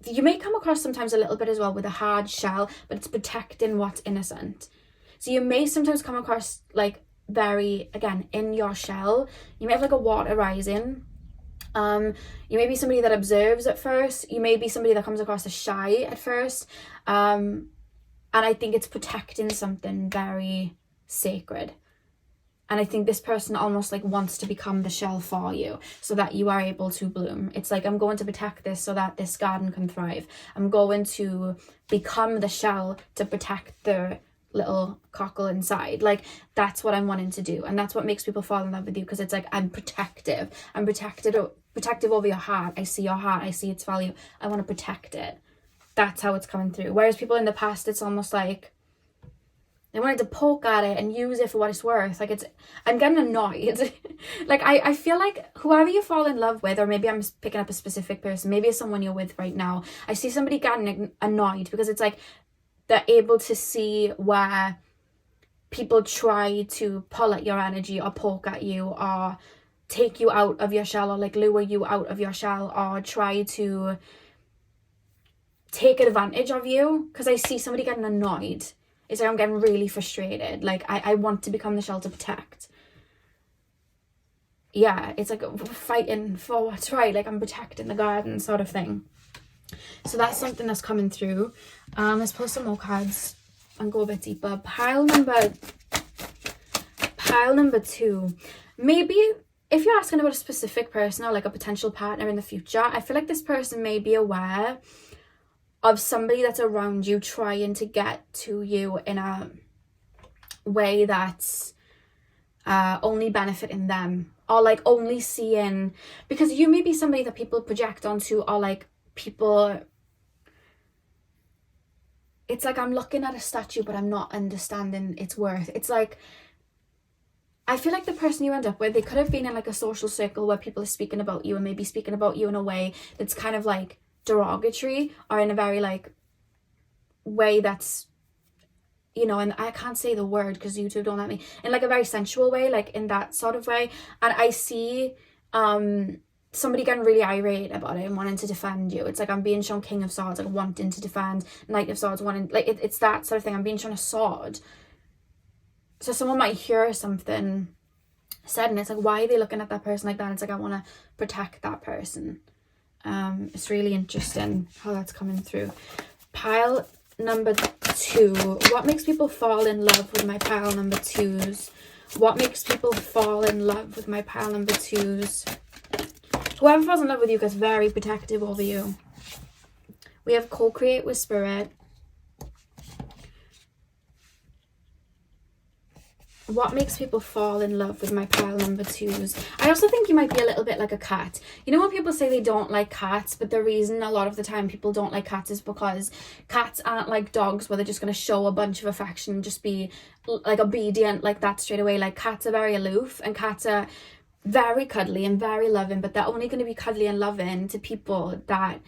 you may come across sometimes a little bit as well with a hard shell, but it's protecting what's innocent. So you may sometimes come across like very, again, in your shell. You may have like a water rising. You may be somebody that observes at first. You may be somebody that comes across as shy at first. And I think it's protecting something very sacred. And I think this person almost like wants to become the shell for you so that you are able to bloom. It's like, I'm going to protect this so that this garden can thrive. I'm going to become the shell to protect the little cockle inside. Like that's what I'm wanting to do. And that's what makes people fall in love with you, because it's like I'm protective. I'm protective over your heart. I see your heart. I see its value. I want to protect it. That's how it's coming through. Whereas people in the past, it's almost like they wanted to poke at it and use it for what it's worth. Like I'm getting annoyed. Like I feel like whoever you fall in love with, or maybe I'm picking up a specific person, maybe it's someone you're with right now. I see somebody getting annoyed because it's like they're able to see where people try to pull at your energy or poke at you or take you out of your shell, or like lure you out of your shell, or try to take advantage of you. Because I see somebody getting annoyed. It's like I'm getting really frustrated. Like I want to become the shell to protect. Yeah, it's like fighting for what's right. Like I'm protecting the garden sort of thing. So that's something that's coming through. Let's pull some more cards and go a bit deeper. Pile number 2. Maybe if you're asking about a specific person or like a potential partner in the future, I feel like this person may be aware of somebody that's around you trying to get to you in a way that's only benefiting them, or like only seeing, because you may be somebody that people project onto, or like people, it's like I'm looking at a statue but I'm not understanding its worth. It's like I feel like the person you end up with, they could have been in like a social circle where people are speaking about you, and maybe speaking about you in a way that's kind of like derogatory, or in a very like way that's, you know, and I can't say the word because YouTube don't let me, in like a very sensual way, like in that sort of way. And I see somebody getting really irate about it and wanting to defend you. It's like I'm being shown King of Swords, like wanting to defend, Knight of Swords, wanting, like it's that sort of thing. I'm being shown a sword. So someone might hear something said, and it's like, why are they looking at that person like that? It's like I want to protect that person. It's really interesting how that's coming through. Pile number 2. What makes people fall in love with my pile number 2s? What makes people fall in love with my pile number 2s? Whoever falls in love with you gets very protective over you. We have co-create with spirit. What makes people fall in love with my pile number 2s? I also think you might be a little bit like a cat. You know when people say they don't like cats, but the reason a lot of the time people don't like cats is because cats aren't like dogs where they're just going to show a bunch of affection and just be like obedient like that straight away. Like cats are very aloof, and cats are very cuddly and very loving, but they're only going to be cuddly and loving to people that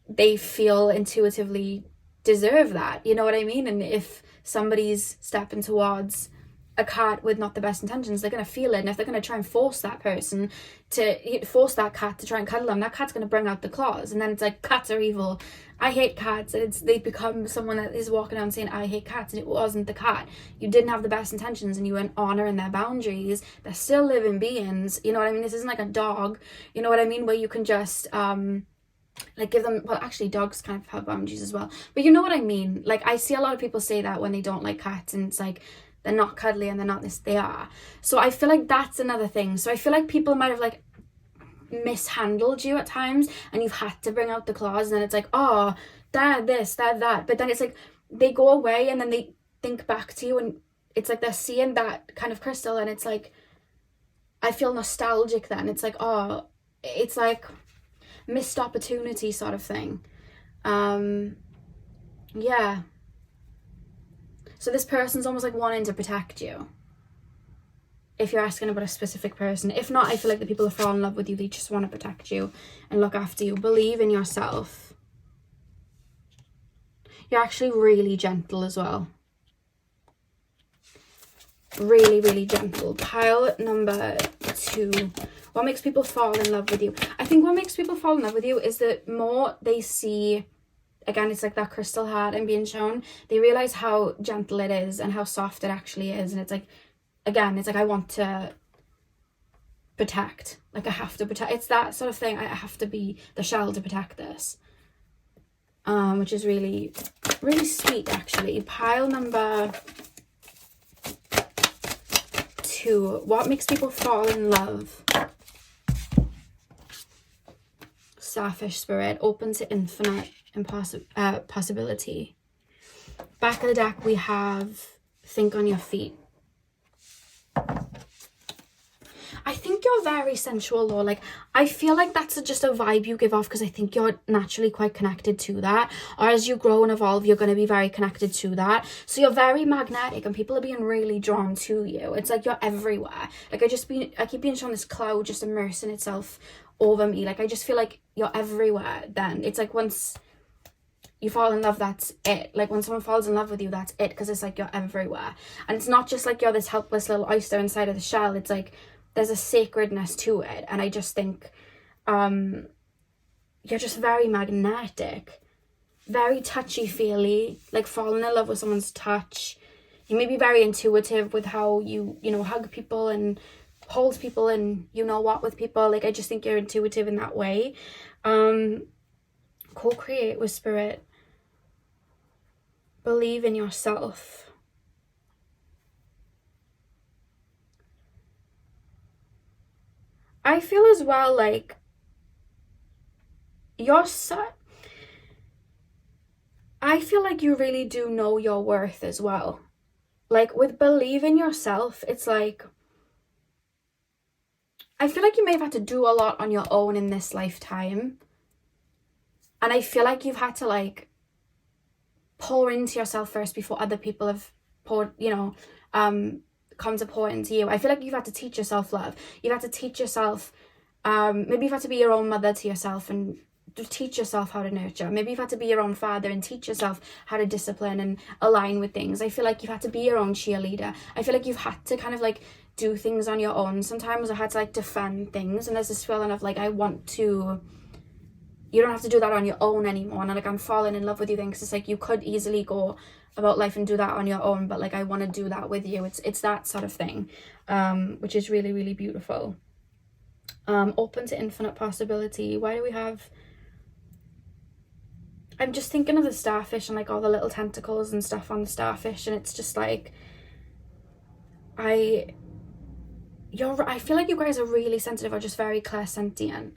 they feel intuitively deserve that. You know what I mean? And if somebody's stepping towards a cat with not the best intentions, they're going to feel it. And if they're going to try and force that person to force that cat to try and cuddle them, that cat's going to bring out the claws. And then it's like, cats are evil, I hate cats. And they become someone that is walking around saying I hate cats, and it wasn't the cat. You didn't have the best intentions, and you weren't honoring their boundaries. They're still living beings, you know what I mean? This isn't like a dog, you know what I mean, where you can just like give them, well actually dogs kind of have boundaries as well, but you know what I mean. Like I see a lot of people say that when they don't like cats, and it's like they're not cuddly and they're not this, they are. So I feel like that's another thing. So I feel like people might have like mishandled you at times, and you've had to bring out the claws, and then it's like, oh, they're this, they're that. But then it's like they go away, and then they think back to you, and it's like they're seeing that kind of crystal, and it's like, I feel nostalgic then. It's like, oh, it's like missed opportunity sort of thing. Yeah. So this person's almost like wanting to protect you, if you're asking about a specific person. If not, I feel like the people who fall in love with you, they just want to protect you and look after you. Believe in yourself. You're actually really gentle as well. Really, really gentle. Pile number 2. What makes people fall in love with you? I think what makes people fall in love with you is the more they see, again, it's like that crystal heart I'm being shown, they realize how gentle it is and how soft it actually is. And it's like, again, it's like, I want to protect. Like, I have to protect. It's that sort of thing. I have to be the shell to protect this. Which is really, really sweet, actually. Pile number 2. What makes people fall in love? Starfish spirit. Open to infinite possibility. Back of the deck, we have think on your feet. I think you're very sensual, though. Like, I feel like that's just a vibe you give off, because I think you're naturally quite connected to that. Or as you grow and evolve, you're going to be very connected to that. So you're very magnetic, and people are being really drawn to you. It's like you're everywhere. Like, I keep being shown this cloud just immersing itself over me. Like, I just feel like you're everywhere then. It's like once you fall in love, that's it. Like, when someone falls in love with you, that's it, because it's like you're everywhere. And it's not just like you're this helpless little oyster inside of the shell. It's like there's a sacredness to it. And I just think you're just very magnetic, very touchy-feely, like falling in love with someone's touch. You may be very intuitive with how you know, hug people and hold people and you know what with people. Like, I just think you're intuitive in that way. Co-create with spirit. Believe in yourself. I feel as well like I feel like you really do know your worth as well. Like, with believe in yourself, it's like, I feel like you may have had to do a lot on your own in this lifetime. And I feel like you've had to, like, pour into yourself first before other people have poured, you know, come to pour into you. I feel like you've had to teach yourself love. You've had to teach yourself, maybe you've had to be your own mother to yourself and teach yourself how to nurture. Maybe you've had to be your own father and teach yourself how to discipline and align with things. I feel like you've had to be your own cheerleader. I feel like you've had to kind of like do things on your own. Sometimes I had to like defend things, and there's this feeling of like, you don't have to do that on your own anymore. And like, I'm falling in love with you then, because it's like you could easily go about life and do that on your own, but like, I want to do that with you. It's that sort of thing, which is really, really beautiful. Open to infinite possibility. Why do we have, I'm just thinking of the starfish and like all the little tentacles and stuff on the starfish, and it's just like, I feel like you guys are really sensitive, or just very clairsentient.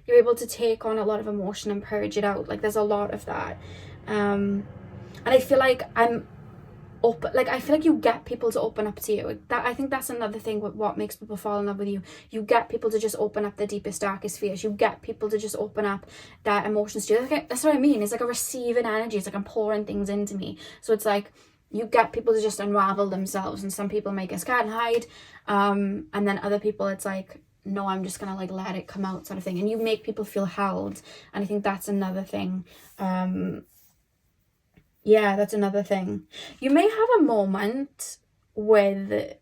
You're able to take on a lot of emotion and purge it out. Like, there's a lot of that. And I feel like I feel like you get people to open up to you. I think that's another thing with what makes people fall in love with you. You get people to just open up their deepest, darkest fears. You get people to just open up their emotions to you. Like, that's what I mean. It's like a receiving energy. It's like I'm pouring things into me. So it's like you get people to just unravel themselves. And some people make us scared and hide. And then other people, it's like, no, I'm just gonna like let it come out, sort of thing. And you make people feel held. And I think that's another thing. Yeah, that's another thing. You may have a moment with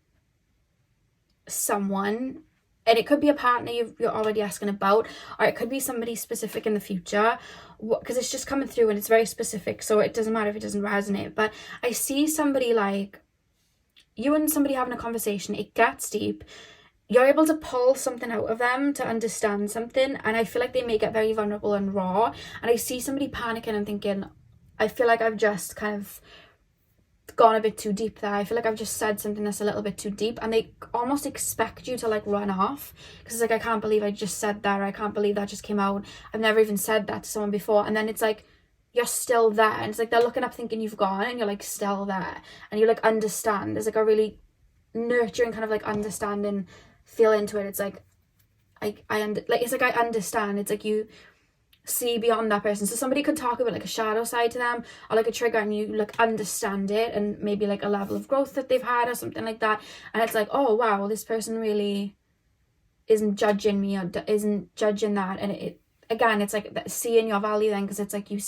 someone, and it could be a partner you're already asking about, or it could be somebody specific in the future, because it's just coming through and it's very specific, so it doesn't matter if it doesn't resonate. But I see somebody, like you and somebody having a conversation, it gets deep, you're able to pull something out of them to understand something, and I feel like they may get very vulnerable and raw, and I see somebody panicking and thinking, I feel like I've just kind of gone a bit too deep there. I feel like I've just said something that's a little bit too deep, and they almost expect you to like run off, because it's like, I can't believe I just said that, or I can't believe that just came out. I've never even said that to someone before. And then it's like, you're still there, and it's like they're looking up thinking you've gone, and you're like still there, and you like understand. There's like a really nurturing kind of like understanding feel into it. It's like it's like I understand. It's like you see beyond that person. So somebody could talk about like a shadow side to them, or like a trigger, and you like understand it, and maybe like a level of growth that they've had or something like that, and it's like, oh wow, this person really isn't judging me or isn't judging that. And it again, it's like seeing your value then, because it's like you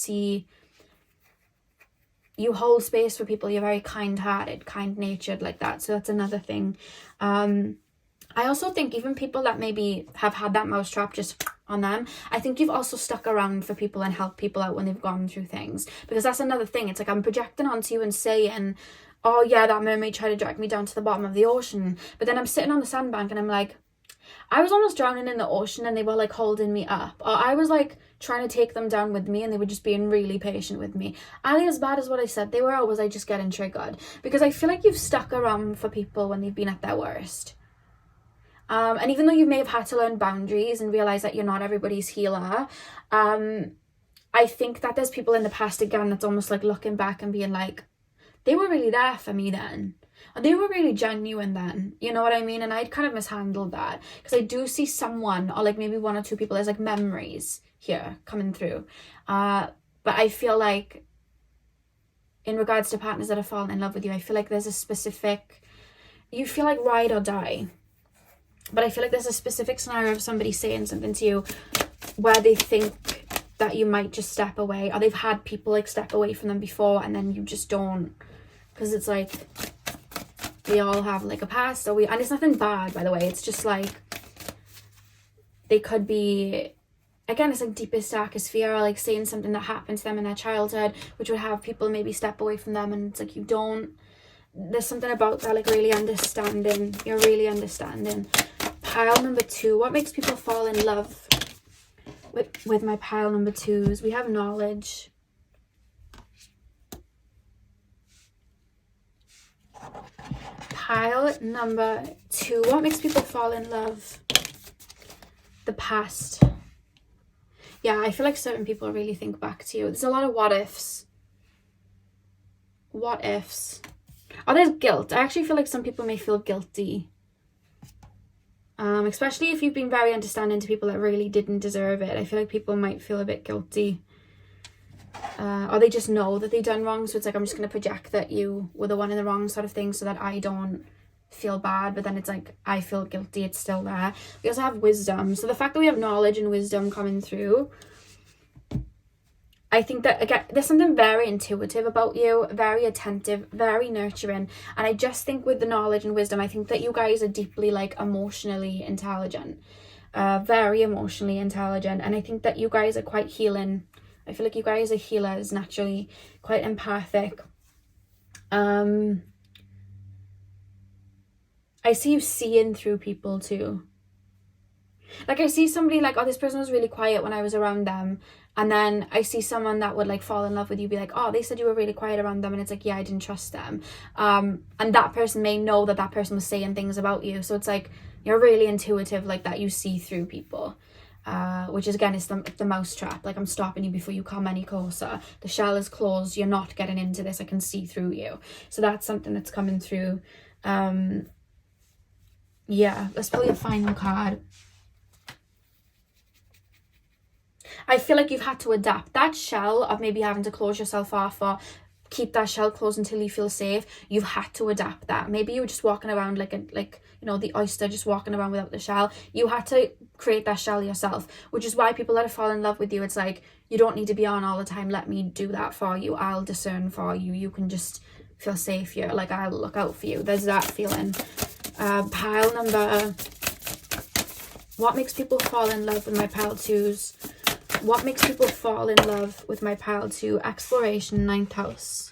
hold space for people, you're very kind-hearted, kind-natured like that. So that's another thing. I also think even people that maybe have had that mousetrap just on them, I think you've also stuck around for people and helped people out when they've gone through things, because that's another thing. It's like I'm projecting onto you and saying, oh yeah, that mermaid tried to drag me down to the bottom of the ocean, but then I'm sitting on the sandbank and I'm like, I was almost drowning in the ocean and they were like holding me up, or I was like trying to take them down with me and they were just being really patient with me. Are they as bad as what I said they were, or was I just getting triggered? Because I feel like you've stuck around for people when they've been at their worst. And even though you may have had to learn boundaries and realize that you're not everybody's healer, I think that there's people in the past, again, that's almost like looking back and being like, they were really there for me then. And they were really genuine then. You know what I mean? And I'd kind of mishandled that. Because I do see someone, or like maybe one or two people, there's like memories here coming through. But I feel like in regards to partners that have fallen in love with you, I feel like there's a specific, you feel like ride or die. But I feel like there's a specific scenario of somebody saying something to you where they think that you might just step away, or they've had people like step away from them before and then you just don't, because it's like we all have like a past, and it's nothing bad, by the way. It's just like they could be, again, it's like deepest, darkest fear, or like saying something that happened to them in their childhood, which would have people maybe step away from them, and it's like you don't, there's something about that, like really understanding, you're really understanding. Pile number 2, what makes people fall in love with my pile number 2s? We have knowledge. Pile number 2, what makes people fall in love? The past. Yeah, I feel like certain people really think back to you. There's a lot of what ifs. What ifs. Oh, there's guilt. I actually feel like some people may feel guilty. Especially if you've been very understanding to people that really didn't deserve it. I feel like people might feel a bit guilty. Or they just know that they've done wrong. So it's like, I'm just going to project that you were the one in the wrong sort of thing so that I don't feel bad. But then it's like, I feel guilty. It's still there. We also have wisdom. So the fact that we have knowledge and wisdom coming through, I think that, again, there's something very intuitive about you, very attentive, very nurturing. And I just think with the knowledge and wisdom, I think that you guys are deeply, like, emotionally intelligent. Very emotionally intelligent. And I think that you guys are quite healing. I feel like you guys are healers, naturally, quite empathic. I see you seeing through people, too. Like, I see somebody like, oh, this person was really quiet when I was around them. And then I see someone that would like fall in love with you, be like, oh, they said you were really quiet around them. And it's like, yeah, I didn't trust them. And that person may know that that person was saying things about you. So it's like, you're really intuitive like that. You see through people, which is, again, it's the mouse trap. Like, I'm stopping you before you come any closer. The shell is closed. You're not getting into this. I can see through you. So that's something that's coming through. Yeah, let's pull your final card. I feel like you've had to adapt. That shell of maybe having to close yourself off or keep that shell closed until you feel safe, you've had to adapt that. Maybe you were just walking around like you know, the oyster, just walking around without the shell. You had to create that shell yourself, which is why people that have fallen in love with you, it's like, you don't need to be on all the time. Let me do that for you. I'll discern for you. You can just feel safe here. Like, I'll look out for you. There's that feeling. Pile number, what makes people fall in love with my pile 2s? What makes people fall in love with my pile 2? Exploration, 9th house.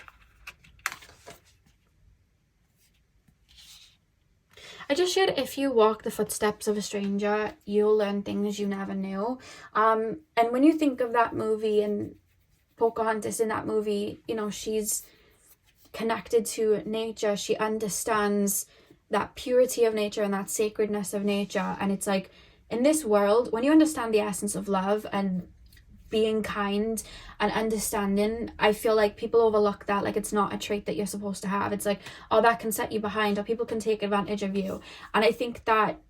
I just shared, if you walk the footsteps of a stranger, you'll learn things you never knew. And when you think of that movie, and Pocahontas in that movie, you know, she's connected to nature. She understands that purity of nature and that sacredness of nature. And it's like, in this world, when you understand the essence of love and being kind and understanding. I feel like people overlook that, like it's not a trait that you're supposed to have. It's like, oh, that can set you behind, or people can take advantage of you. And I think that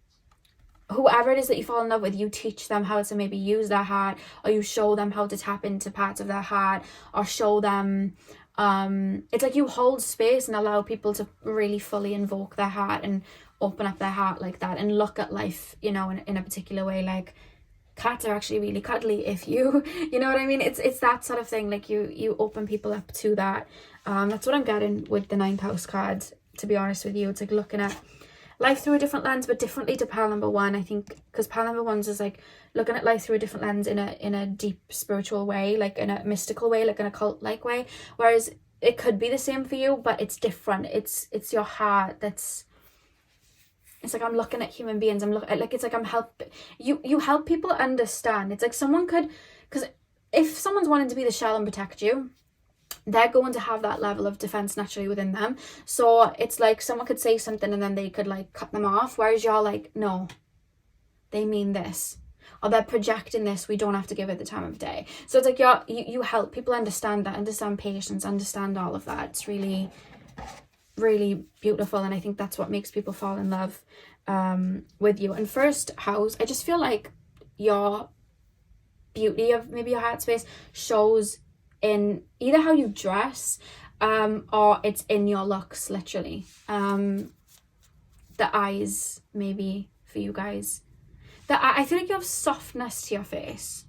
whoever it is that you fall in love with, you teach them how to maybe use their heart, or you show them how to tap into parts of their heart, or show them it's like you hold space and allow people to really fully invoke their heart and open up their heart like that, and look at life, you know, in a particular way. Like, cats are actually really cuddly if you know what I mean. It's that sort of thing. Like you open people up to that. That's what I'm getting with the 9th house card, to be honest with you. It's like looking at life through a different lens, but differently to pile number 1, I think, because pile number 1 is like looking at life through a different lens in a deep spiritual way, like in a mystical way, like in a cult like way, whereas it could be the same for you, but it's different. It's your heart that's, it's like I'm looking at human beings. I'm looking at, like, it's like I'm you help people understand. It's like someone could, because if someone's wanting to be the shell and protect you, they're going to have that level of defense naturally within them. So it's like someone could say something and then they could like cut them off, whereas you're like, no, they mean this, or they're projecting this, we don't have to give it the time of day. So it's like you help people understand that, understand patience, understand all of that. It's really, really beautiful, and I think that's what makes people fall in love with you. And first house, I just feel like your beauty of maybe your heart space shows in either how you dress, or it's in your looks, literally. The eyes, maybe for you guys, I feel like you have softness to your face.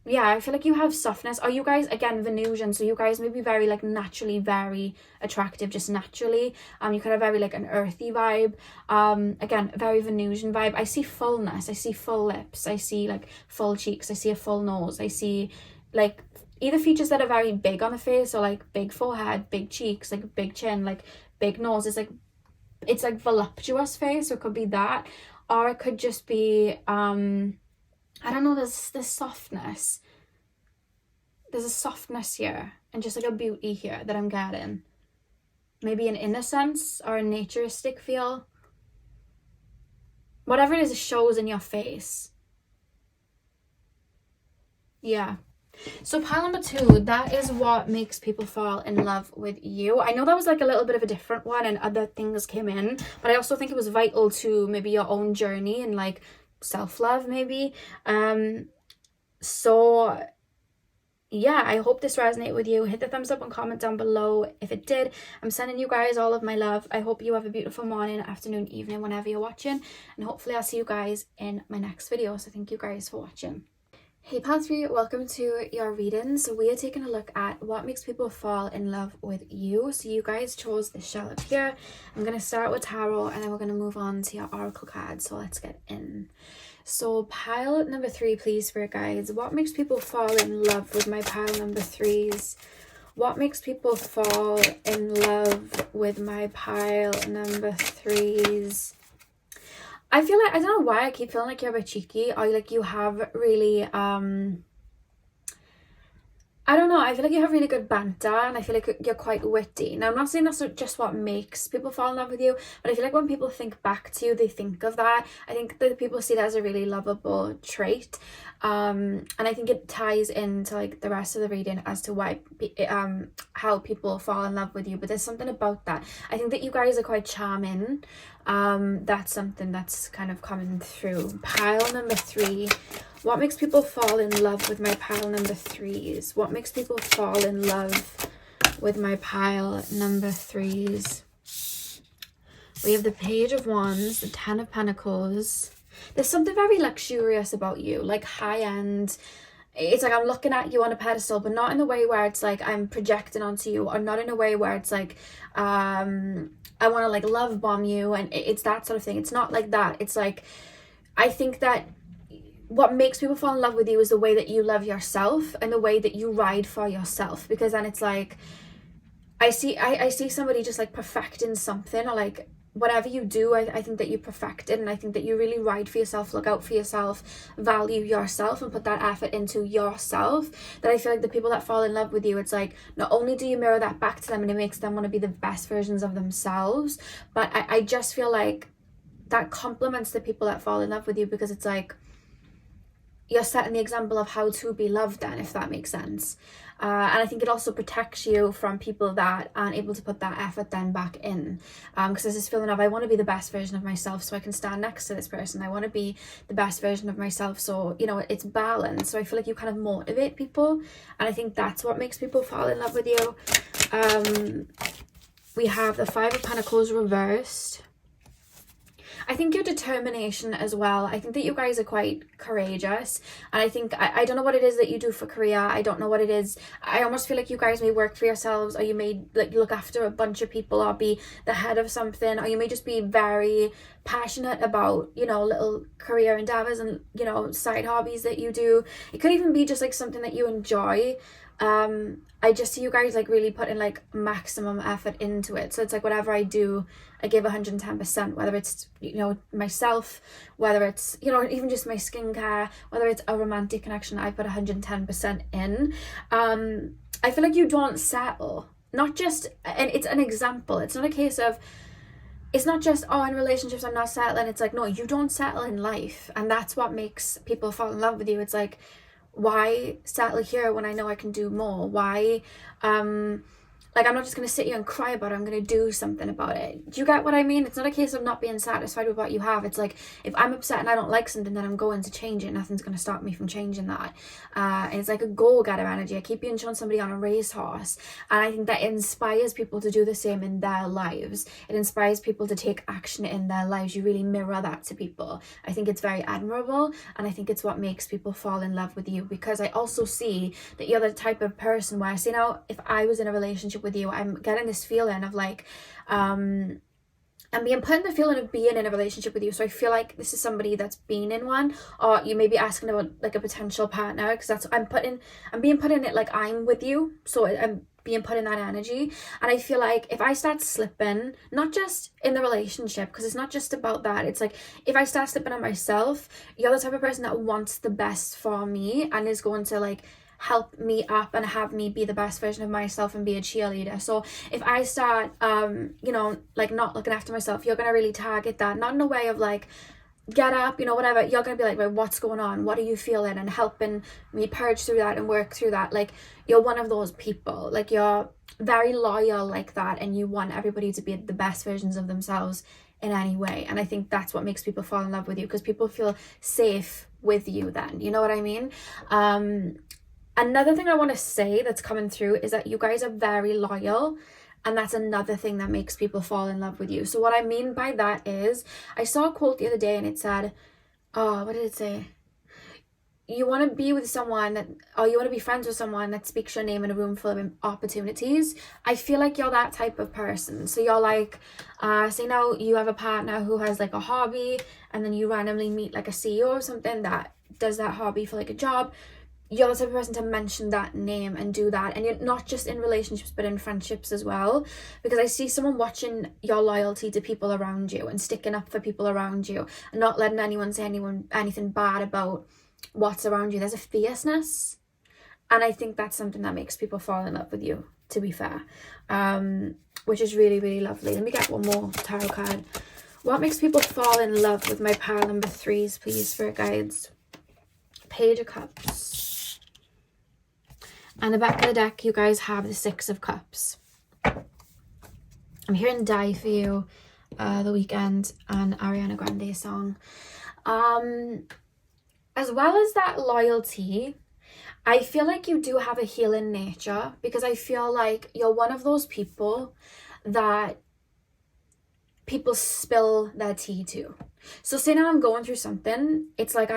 Yeah, I feel like you have softness. Or you guys, again, Venusian, so you guys may be very, like, naturally very attractive, just naturally. You could have very, like, an earthy vibe. Again, very Venusian vibe. I see fullness. I see full lips. I see, like, full cheeks. I see a full nose. I see, like, either features that are very big on the face, or, like, big forehead, big cheeks, like, big chin, like, big nose. It's like voluptuous face, so it could be that. Or it could just be, I don't know, there's this softness. There's a softness here, and just like a beauty here that I'm getting. Maybe an innocence or a naturistic feel. Whatever it is, it shows in your face. Yeah. So pile number 2, that is what makes people fall in love with you. I know that was like a little bit of a different one and other things came in, but I also think it was vital to maybe your own journey and like self-love maybe. So yeah, I hope this resonated with you. Hit the thumbs up and comment down below if it did. I'm sending you guys all of my love. I hope you have a beautiful morning, afternoon, evening, whenever you're watching, and hopefully I'll see you guys in my next video. So thank you guys for watching. Hey Pile 3, welcome to your reading. So we are taking a look at what makes people fall in love with you. So you guys chose this shell up here. I'm going to start with tarot, and then we're going to move on to your oracle cards. So let's get in. So pile number 3, please, for guides. What makes people fall in love with my pile number 3s? What makes people fall in love with my pile number 3s? I feel like, I don't know why I keep feeling like you're a bit cheeky, or like you have really, I don't know, I feel like you have really good banter, and I feel like you're quite witty. Now, I'm not saying that's just what makes people fall in love with you, but I feel like when people think back to you, they think of that. I think that people see that as a really lovable trait. And I think it ties into like the rest of the reading as to why, how people fall in love with you. But there's something about that. I think that you guys are quite charming. That's something that's kind of coming through. Pile number 3. What makes people fall in love with my pile number 3s? What makes people fall in love with my pile number 3s? We have the Page of Wands, the 10 of Pentacles. There's something very luxurious about you, like high-end. It's like I'm looking at you on a pedestal, but not in the way where it's like I'm projecting onto you, or not in a way where it's like I want to like love bomb you, and it's that sort of thing. It's not like that. It's like, I think that what makes people fall in love with you is the way that you love yourself and the way that you ride for yourself, because then it's like I see somebody just like perfecting something, or like whatever you do, I think that you perfect it, and I think that you really ride for yourself, look out for yourself, value yourself, and put that effort into yourself. That I feel like the people that fall in love with you, it's like not only do you mirror that back to them and it makes them want to be the best versions of themselves, but I just feel like that compliments the people that fall in love with you, because it's like you're setting the example of how to be loved then, if that makes sense. And I think it also protects you from people that aren't able to put that effort then back in. Because there's this feeling of, I want to be the best version of myself so I can stand next to this person. I want to be the best version of myself, so, you know, it's balanced. So I feel like you kind of motivate people. And I think that's what makes people fall in love with you. We have the Five of Pentacles reversed. I think your determination as well. I think that you guys are quite courageous. And I think, I don't know what it is that you do for career. I don't know what it is. I almost feel like you guys may work for yourselves, or you may like look after a bunch of people, or be the head of something, or you may just be very passionate about, you know, little career endeavors and, you know, side hobbies that you do. It could even be just like something that you enjoy. I just see you guys like really putting like maximum effort into it. So it's like whatever I do, I give 110%, whether it's, you know, myself, whether it's, you know, even just my skincare, whether it's a romantic connection, I put 110% in. I feel like you don't settle, not just, and it's an example. It's not a case of, it's not just, oh, in relationships I'm not settling. It's like, no, you don't settle in life. And that's what makes people fall in love with you. It's like, why settle here when I know I can do more? Why, like, I'm not just going to sit here and cry about it. I'm going to do something about it. Do you get what I mean? It's not a case of not being satisfied with what you have. It's like, if I'm upset and I don't like something, then I'm going to change it. Nothing's going to stop me from changing that. And it's like a go-getter energy. I keep being shown somebody on a racehorse. And I think that inspires people to do the same in their lives. It inspires people to take action in their lives. You really mirror that to people. I think it's very admirable. And I think it's what makes people fall in love with you. Because I also see that you're the type of person where I say, now, if I was in a relationship with you, I'm getting this feeling of like, I'm being put in the feeling of being in a relationship with you. So I feel like this is somebody that's been in one, or you may be asking about like a potential partner, because that's, I'm being put in it like I'm with you. So I'm being put in that energy. And I feel like if I start slipping, not just in the relationship, because it's not just about that, it's like if I start slipping on myself, you're the type of person that wants the best for me and is going to like help me up and have me be the best version of myself and be a cheerleader. So if I start you know, like not looking after myself, you're gonna really target that, not in a way of like, get up, you know, whatever. You're gonna be like, well, what's going on, what are you feeling, and helping me purge through that and work through that. Like, you're one of those people, like, you're very loyal like that, and you want everybody to be the best versions of themselves in any way. And I think that's what makes people fall in love with you, because people feel safe with you then, you know what I mean? Another thing I want to say that's coming through is that you guys are very loyal, and that's another thing that makes people fall in love with you. So what I mean by that is, I saw a quote the other day and it said, oh, what did it say? You want to be with someone that, or you want to be friends with someone that speaks your name in a room full of opportunities. I feel like you're that type of person. So you're like, say now you have a partner who has like a hobby, and then you randomly meet like a CEO or something that does that hobby for like a job. You're the type of person to mention that name and do that. And you're not just in relationships, but in friendships as well. Because I see someone watching your loyalty to people around you and sticking up for people around you and not letting anyone say anything bad about what's around you. There's a fierceness. And I think that's something that makes people fall in love with you, to be fair. Which is really, really lovely. Let me get one more tarot card. What makes people fall in love with my pile number 3s, please, for guides? Page of Cups. And the back of the deck, you guys have the 6 of Cups. I'm hearing Die For You, The Weeknd, and Ariana Grande song. As well as that loyalty, I feel like you do have a healing nature, because I feel like you're one of those people that people spill their tea to. So say now I'm going through something, it's like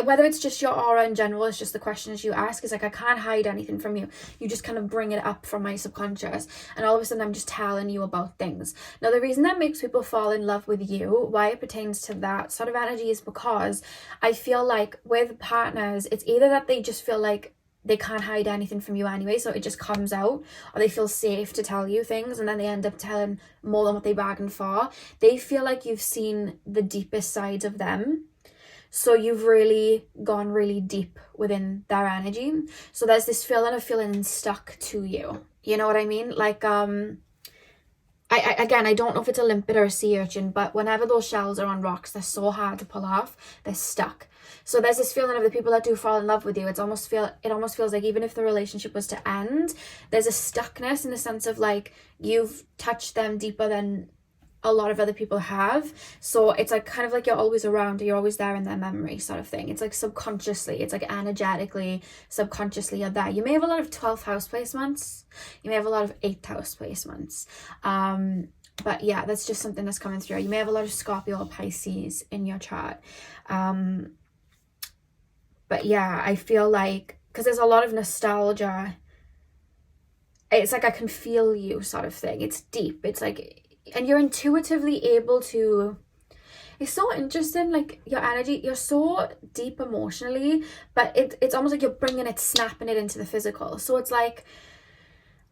whether it's just your aura in general, it's just the questions you ask. It's like, I can't hide anything from you. You just kind of bring it up from my subconscious. And all of a sudden, I'm just telling you about things. Now, the reason that makes people fall in love with you, why it pertains to that sort of energy, is because I feel like with partners, it's either that they just feel like they can't hide anything from you anyway, so it just comes out, or they feel safe to tell you things, and then they end up telling more than what they bargained for. They feel like you've seen the deepest sides of them. So you've really gone really deep within their energy. So there's this feeling of feeling stuck to you. You know what I mean? Like, I Again, I don't know if it's a limpet or a sea urchin, but whenever those shells are on rocks, they're so hard to pull off, they're stuck. So there's this feeling of the people that do fall in love with you, it almost feels like even if the relationship was to end, there's a stuckness in the sense of like you've touched them deeper than a lot of other people have. So it's like kind of like you're always around, you're always there in their memory sort of thing. It's like subconsciously, it's like energetically, subconsciously you're there. You may have a lot of 12th house placements, you may have a lot of 8th house placements, but yeah, that's just something that's coming through. You may have a lot of Scorpio or Pisces in your chart, but yeah, I feel like because there's a lot of nostalgia, it's like I can feel you sort of thing. It's deep, it's like, and you're intuitively able to, it's so interesting, like your energy, you're so deep emotionally, but it's almost like you're bringing it, snapping it into the physical. So it's like,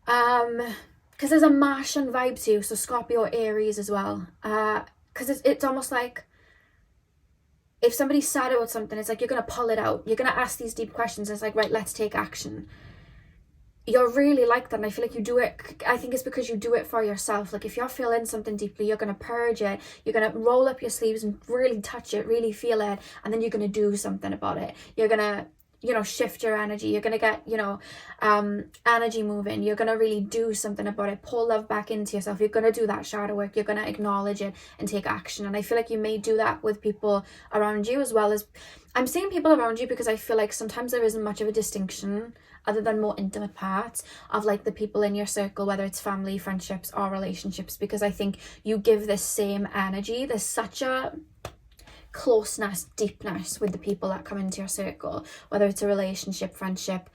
because there's a Martian vibe to you, so Scorpio, Aries as well, because it's almost like if somebody's sad about something, it's like you're going to pull it out, you're going to ask these deep questions, it's like, right, let's take action. You're really like that, and I feel like you do it, I think it's because you do it for yourself. Like if you're feeling something deeply, you're going to purge it, you're going to roll up your sleeves and really touch it, really feel it, and then you're going to do something about it. You're going to, you know, shift your energy, you're going to get, you know, energy moving, you're going to really do something about it, pull love back into yourself, you're going to do that shadow work, you're going to acknowledge it and take action. And I feel like you may do that with people around you as well as, I'm saying people around you because I feel like sometimes there isn't much of a distinction other than more intimate parts of like the people in your circle, whether it's family, friendships or relationships, because I think you give this same energy. There's such a closeness, deepness with the people that come into your circle, whether it's a relationship, friendship,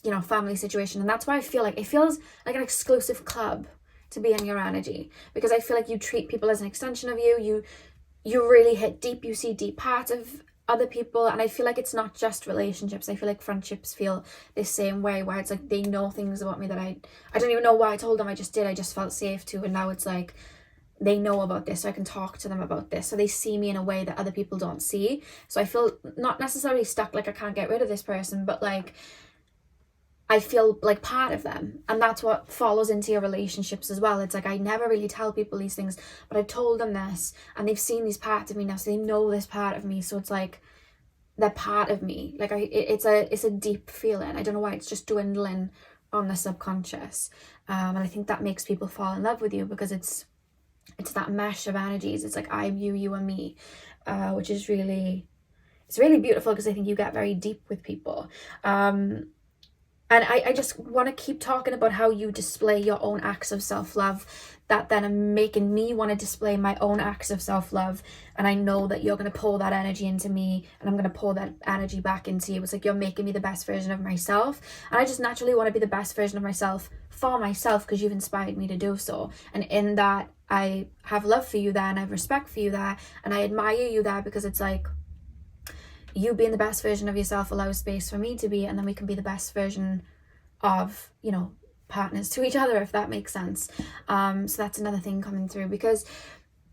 you know, family situation. And that's why I feel like it feels like an exclusive club to be in your energy, because I feel like you treat people as an extension of you. You really hit deep, you see deep parts of other people, and I feel like it's not just relationships. I feel like friendships feel the same way, where it's like they know things about me that I don't even know why I told them, I just did, I just felt safe to, and now it's like they know about this, so I can talk to them about this, so they see me in a way that other people don't see. So I feel not necessarily stuck, like I can't get rid of this person, but like I feel like part of them. And that's what follows into your relationships as well. It's like I never really tell people these things, but I told them this, and they've seen these parts of me now, so they know this part of me, so it's like they're part of me. Like it's a deep feeling. I don't know why, it's just dwindling on the subconscious, and I think that makes people fall in love with you, because it's that mesh of energies. It's like I'm you, you are me, which is really, it's really beautiful, because I think you get very deep with people. And I just want to keep talking about how you display your own acts of self-love that then are making me want to display my own acts of self-love. And I know that you're going to pour that energy into me, and I'm going to pour that energy back into you. It's like you're making me the best version of myself. And I just naturally want to be the best version of myself for myself, because you've inspired me to do so. And in that, I have love for you there, and I have respect for you there, and I admire you there, because it's like you being the best version of yourself allows space for me to be, and then we can be the best version of, you know, partners to each other, if that makes sense. So that's another thing coming through, because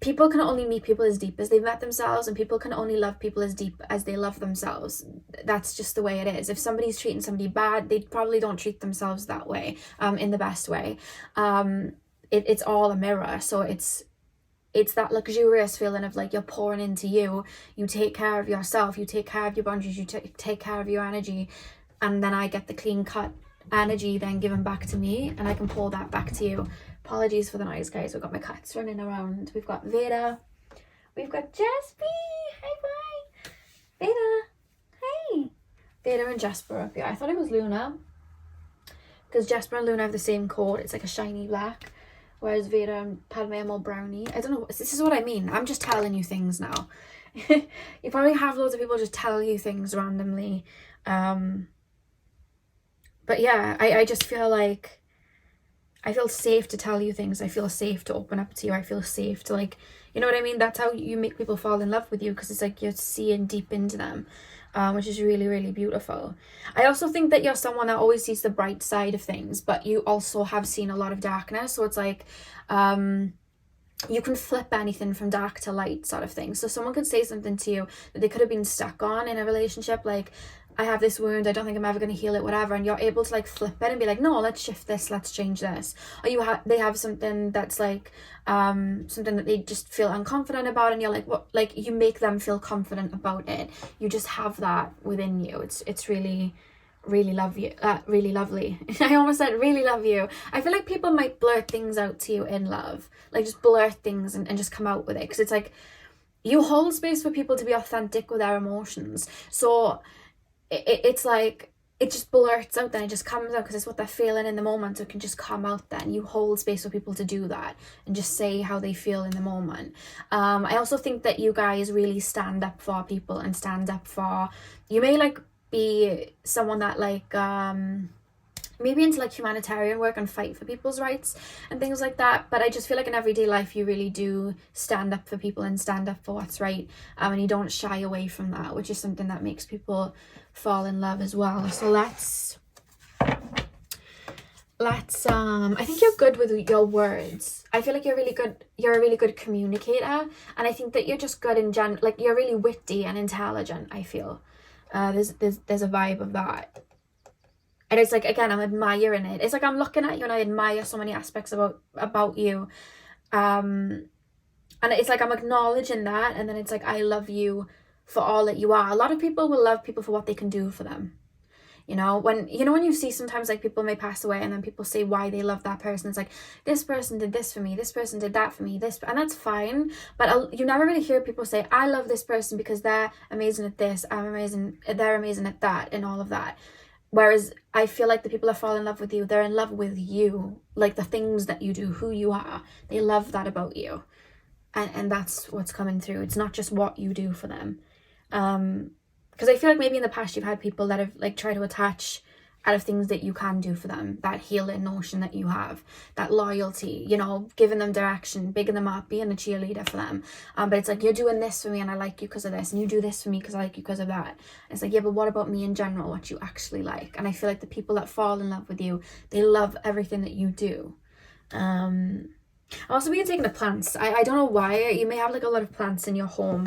people can only meet people as deep as they've met themselves, and people can only love people as deep as they love themselves. That's just the way it is. If somebody's treating somebody bad, they probably don't treat themselves that way, in the best way. It's all a mirror. So it's that luxurious feeling of like you're pouring into you, you take care of yourself, you take care of your boundaries, you take care of your energy, and then I get the clean cut energy then given back to me, and I can pour that back to you. Apologies for the noise, guys. We've got my cats running around. We've got Veda, we've got Jasper, hi bye, Veda, hey. Veda and Jasper up here. I thought it was Luna, because Jasper and Luna have the same coat. It's like a shiny black, whereas Veda and Padme are more brownie. I don't know, this is what I mean. I'm just telling you things now. You probably have loads of people just tell you things randomly. But yeah, I just feel like I feel safe to tell you things. I feel safe to open up to you. I feel safe to, like, you know what I mean? That's how you make people fall in love with you, because it's like you're seeing deep into them, which is really, really beautiful. I also think that you're someone that always sees the bright side of things, but you also have seen a lot of darkness. So it's like you can flip anything from dark to light sort of thing. So someone could say something to you that they could have been stuck on in a relationship, like I have this wound, I don't think I'm ever going to heal it, whatever, and you're able to like flip it and be like, no, let's shift this, let's change this. Or they have something that's like something that they just feel unconfident about, and you're like, what, like you make them feel confident about it. You just have that within you. It's really really lovely. I almost said really love you. I feel like people might blurt things out to you in love, like just blurt things and just come out with it, because it's like you hold space for people to be authentic with their emotions. So it's like it just blurts out, then it just comes out because it's what they're feeling in the moment, so it can just come out. Then you hold space for people to do that and just say how they feel in the moment. I also think that you guys really stand up for people and stand up for, you may like be someone that like maybe into like humanitarian work and fight for people's rights and things like that, but I just feel like in everyday life you really do stand up for people and stand up for what's right, and you don't shy away from that, which is something that makes people fall in love as well. So let's I think you're good with your words. I feel like you're a really good communicator, and I think that you're just good in general, like you're really witty and intelligent. I feel there's a vibe of that. And it's like, again, I'm admiring it. It's like I'm looking at you and I admire so many aspects about you. And it's like I'm acknowledging that, and then it's like I love you for all that you are. A lot of people will love people for what they can do for them. When you see sometimes like people may pass away and then people say why they love that person. It's like, this person did this for me, this person did that for me, and that's fine. But you never really hear people say, I love this person because they're amazing at this, they're amazing at that, and all of that. Whereas I feel like the people that fall in love with you, they're in love with you, like the things that you do, who you are. They love that about you. And that's what's coming through. It's not just what you do for them. Because I feel like maybe in the past you've had people that have like tried to attach out of things that you can do for them, that healing notion that you have, that loyalty, giving them direction, bigging them up, being a cheerleader for them. But it's like, you're doing this for me and I like you because of this, and you do this for me because I like you because of that. And it's like, yeah, but what about me in general, what you actually like? And I feel like the people that fall in love with you, they love everything that you do. I'm also being taken to plants. I don't know why. You may have like a lot of plants in your home.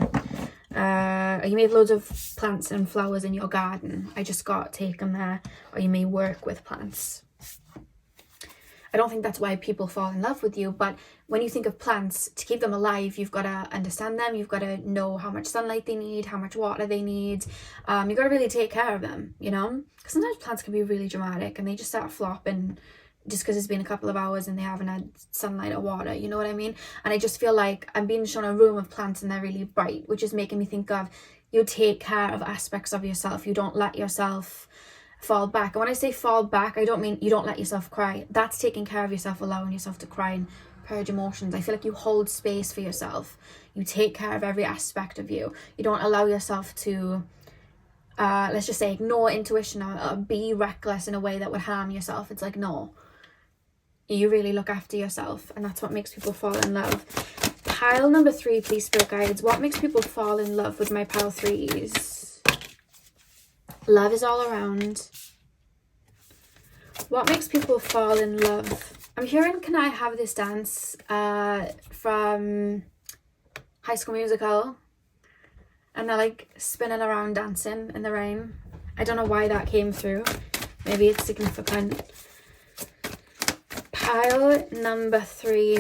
You may have loads of plants and flowers in your garden. I just got taken there. Or you may work with plants. I don't think that's why people fall in love with you, but when you think of plants, to keep them alive, you've got to understand them. You've got to know how much sunlight they need, how much water they need. You've got to really take care of them, Because sometimes plants can be really dramatic and they just start flopping just because it's been a couple of hours and they haven't had sunlight or water, you know what I mean? And I just feel like I'm being shown a room of plants and they're really bright, which is making me think of, you take care of aspects of yourself. You don't let yourself fall back. And when I say fall back, I don't mean you don't let yourself cry. That's taking care of yourself, allowing yourself to cry and purge emotions. I feel like you hold space for yourself. You take care of every aspect of you. You don't allow yourself to let's just say ignore intuition or be reckless in a way that would harm yourself. It's like, no, you really look after yourself, and that's what makes people fall in love. Pile number 3, please, Spirit Guides. What makes people fall in love with my pile 3s? Love is all around. What makes people fall in love? I'm hearing Can I Have This Dance from High School Musical. And they're like spinning around dancing in the rain. I don't know why that came through. Maybe it's significant. Pile number 3.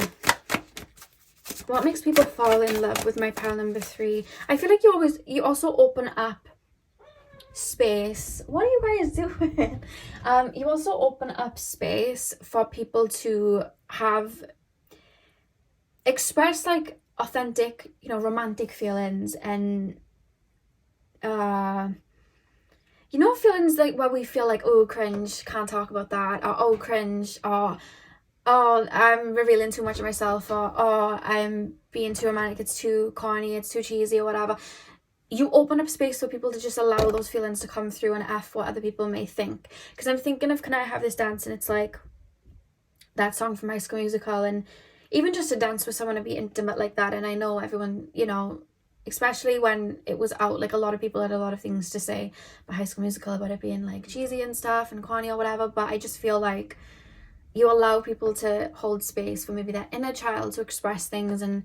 What makes people fall in love with my pile number 3? I feel like you also open up space. What are you guys doing? You also open up space for people to express like authentic, romantic feelings, and feelings like where we feel like, oh, cringe, can't talk about that, or oh, cringe, or oh, I'm revealing too much of myself, or oh, I'm being too romantic, it's too corny, it's too cheesy, or whatever. You open up space for people to just allow those feelings to come through and F what other people may think. Because I'm thinking of Can I Have This Dance, and it's like that song from High School Musical, and even just to dance with someone and be intimate like that. And I know everyone, especially when it was out, like a lot of people had a lot of things to say about High School Musical about it being like cheesy and stuff and corny or whatever, but I just feel like you allow people to hold space for maybe their inner child to express things, and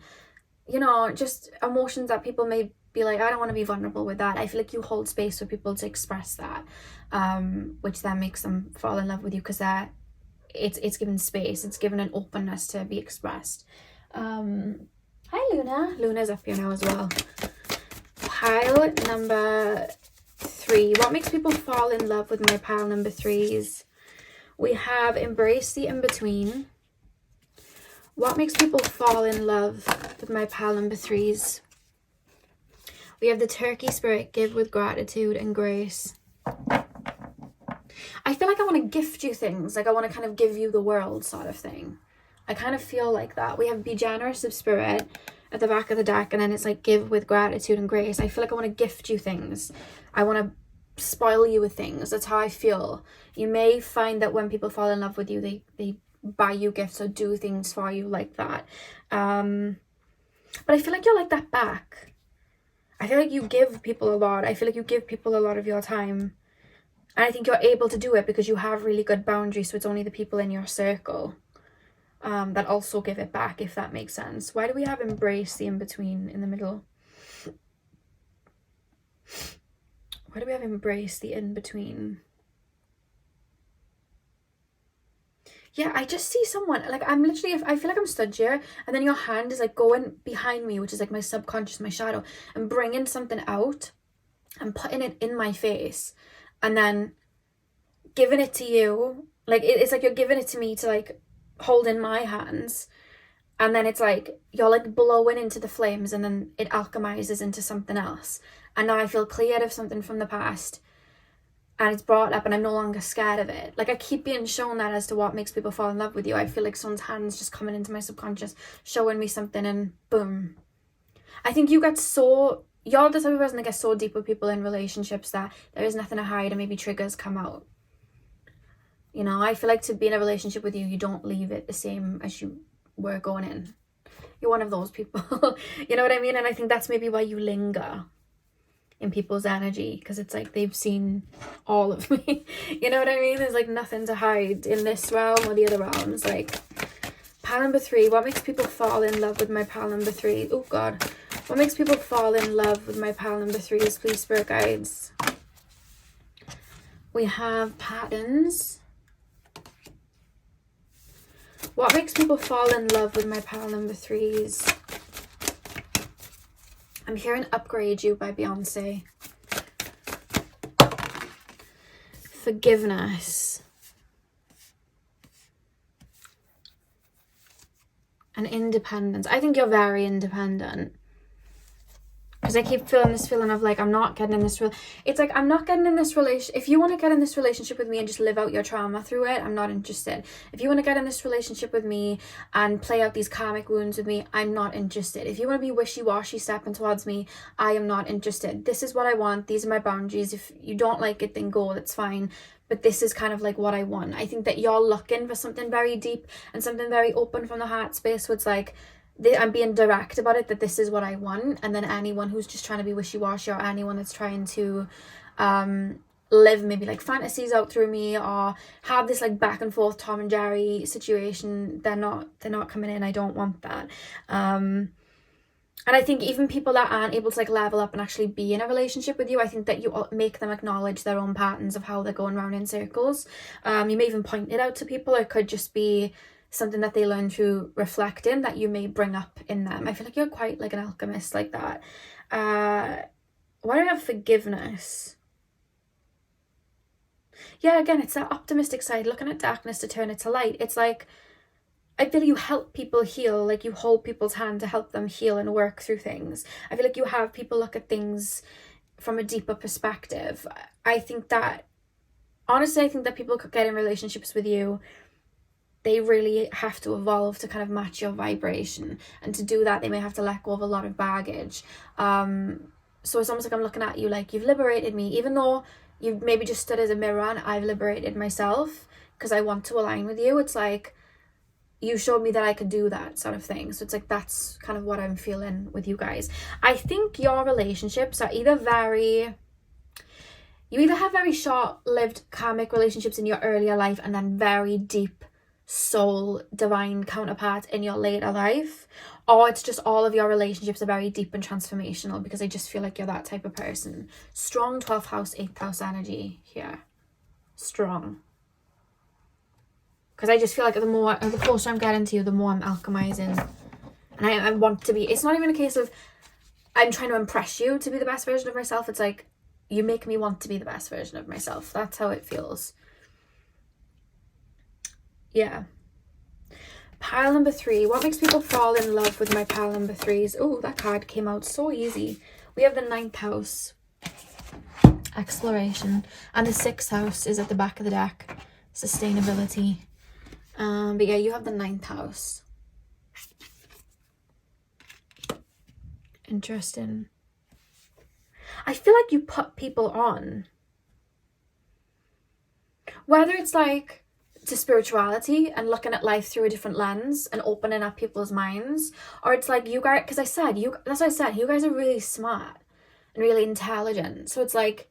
just emotions that people may be like, I don't want to be vulnerable with that. I feel like you hold space for people to express that, which then makes them fall in love with you, because that it's given space, it's given an openness to be expressed. Hi Luna. Luna's up here now as well. Pile number 3. What makes people fall in love with my pile number 3s? We have embrace the in-between. What makes people fall in love with my pile number 3s? We have the turkey spirit, give with gratitude and grace. I feel like I want to gift you things, like I want to kind of give you the world sort of thing. I kind of feel like that. We have be generous of spirit at the back of the deck, and then it's like give with gratitude and grace. I feel like I want to gift you things. I want to spoil you with things. That's how I feel. You may find that when people fall in love with you, they buy you gifts or do things for you like that. But I feel like you're like that back. I feel like you give people a lot. I feel like you give people a lot of your time. And I think you're able to do it because you have really good boundaries. So it's only the people in your circle that also give it back, if that makes sense. Why do we have embrace the in-between in the middle? Why do we have embrace the in-between? Yeah, I just see someone, like I'm literally, I feel like I'm stood here, and then your hand is like going behind me, which is like my subconscious, my shadow, and bringing something out and putting it in my face, and then giving it to you. Like it's like you're giving it to me to like hold in my hands, and then it's like you're like blowing into the flames, and then it alchemizes into something else, and now I feel cleared of something from the past, and it's brought up, and I'm no longer scared of it. Like I keep being shown that as to what makes people fall in love with you. I feel like someone's hands just coming into my subconscious, showing me something, and boom. I think you get so, you're the type of person that gets so deep with people in relationships that there is nothing to hide, and maybe triggers come out. You know, I feel like to be in a relationship with you, you don't leave it the same as you were going in. You're one of those people. You know what I mean? And I think that's maybe why you linger in people's energy, because it's like they've seen all of me. You know what I mean? There's like nothing to hide in this realm or the other realms. Like pile number 3, what makes people fall in love with my pile number 3? Oh god, what makes people fall in love with my pile number 3s, please, spirit guides? We have patterns. What makes people fall in love with my pile number 3s? I'm hearing Upgrade You by Beyonce. Forgiveness. And independence. I think you're very independent. Because I keep feeling this feeling of like, I'm not getting in this it's like, I'm not getting in this relation. If you want to get in this relationship with me and just live out your trauma through it, I'm not interested. If you want to get in this relationship with me and play out these karmic wounds with me, I'm not interested. If you want to be wishy-washy stepping towards me, I am not interested. This is what I want. These are my boundaries. If you don't like it, then go, that's fine. But this is kind of like what I want. I think that you're looking for something very deep and something very open from the heart space. So it's like, I'm being direct about it, that this is what I want. And then anyone who's just trying to be wishy-washy, or anyone that's trying to live maybe like fantasies out through me, or have this like back and forth Tom and Jerry situation, they're not coming in. I don't want that. And I think even people that aren't able to like level up and actually be in a relationship with you, I think that you make them acknowledge their own patterns of how they're going around in circles. You may even point it out to people. It could just be something that they learn through reflecting that you may bring up in them. I feel like you're quite like an alchemist like that. Why do I have forgiveness? Yeah, again, it's that optimistic side, looking at darkness to turn it to light. It's like, I feel you help people heal, like you hold people's hand to help them heal and work through things. I feel like you have people look at things from a deeper perspective. I think that, honestly, I think that people could get in relationships with you, they really have to evolve to kind of match your vibration. And to do that, they may have to let go of a lot of baggage. So it's almost like I'm looking at you like, you've liberated me, even though you've maybe just stood as a mirror and I've liberated myself because I want to align with you. It's like, you showed me that I could do that sort of thing. So it's like, that's kind of what I'm feeling with you guys. I think your relationships are either you either have very short-lived karmic relationships in your earlier life and then very deep soul divine counterpart in your later life, or it's just all of your relationships are very deep and transformational, because I just feel like you're that type of person. Strong 12th house, 8th house energy here. Strong. Because I just feel like the closer I'm getting to you, the more I'm alchemizing. And I want to be, it's not even a case of I'm trying to impress you to be the best version of myself. It's like, you make me want to be the best version of myself. That's how it feels. Yeah. Pile number 3. What makes people fall in love with my pile number 3s? Oh, that card came out so easy. We have the 9th house. Exploration. And the 6th house is at the back of the deck. Sustainability. But yeah, you have the 9th house. Interesting. I feel like you put people on. Whether it's like to spirituality and looking at life through a different lens and opening up people's minds, or it's like you guys, because that's what I said, you guys are really smart and really intelligent. So it's like,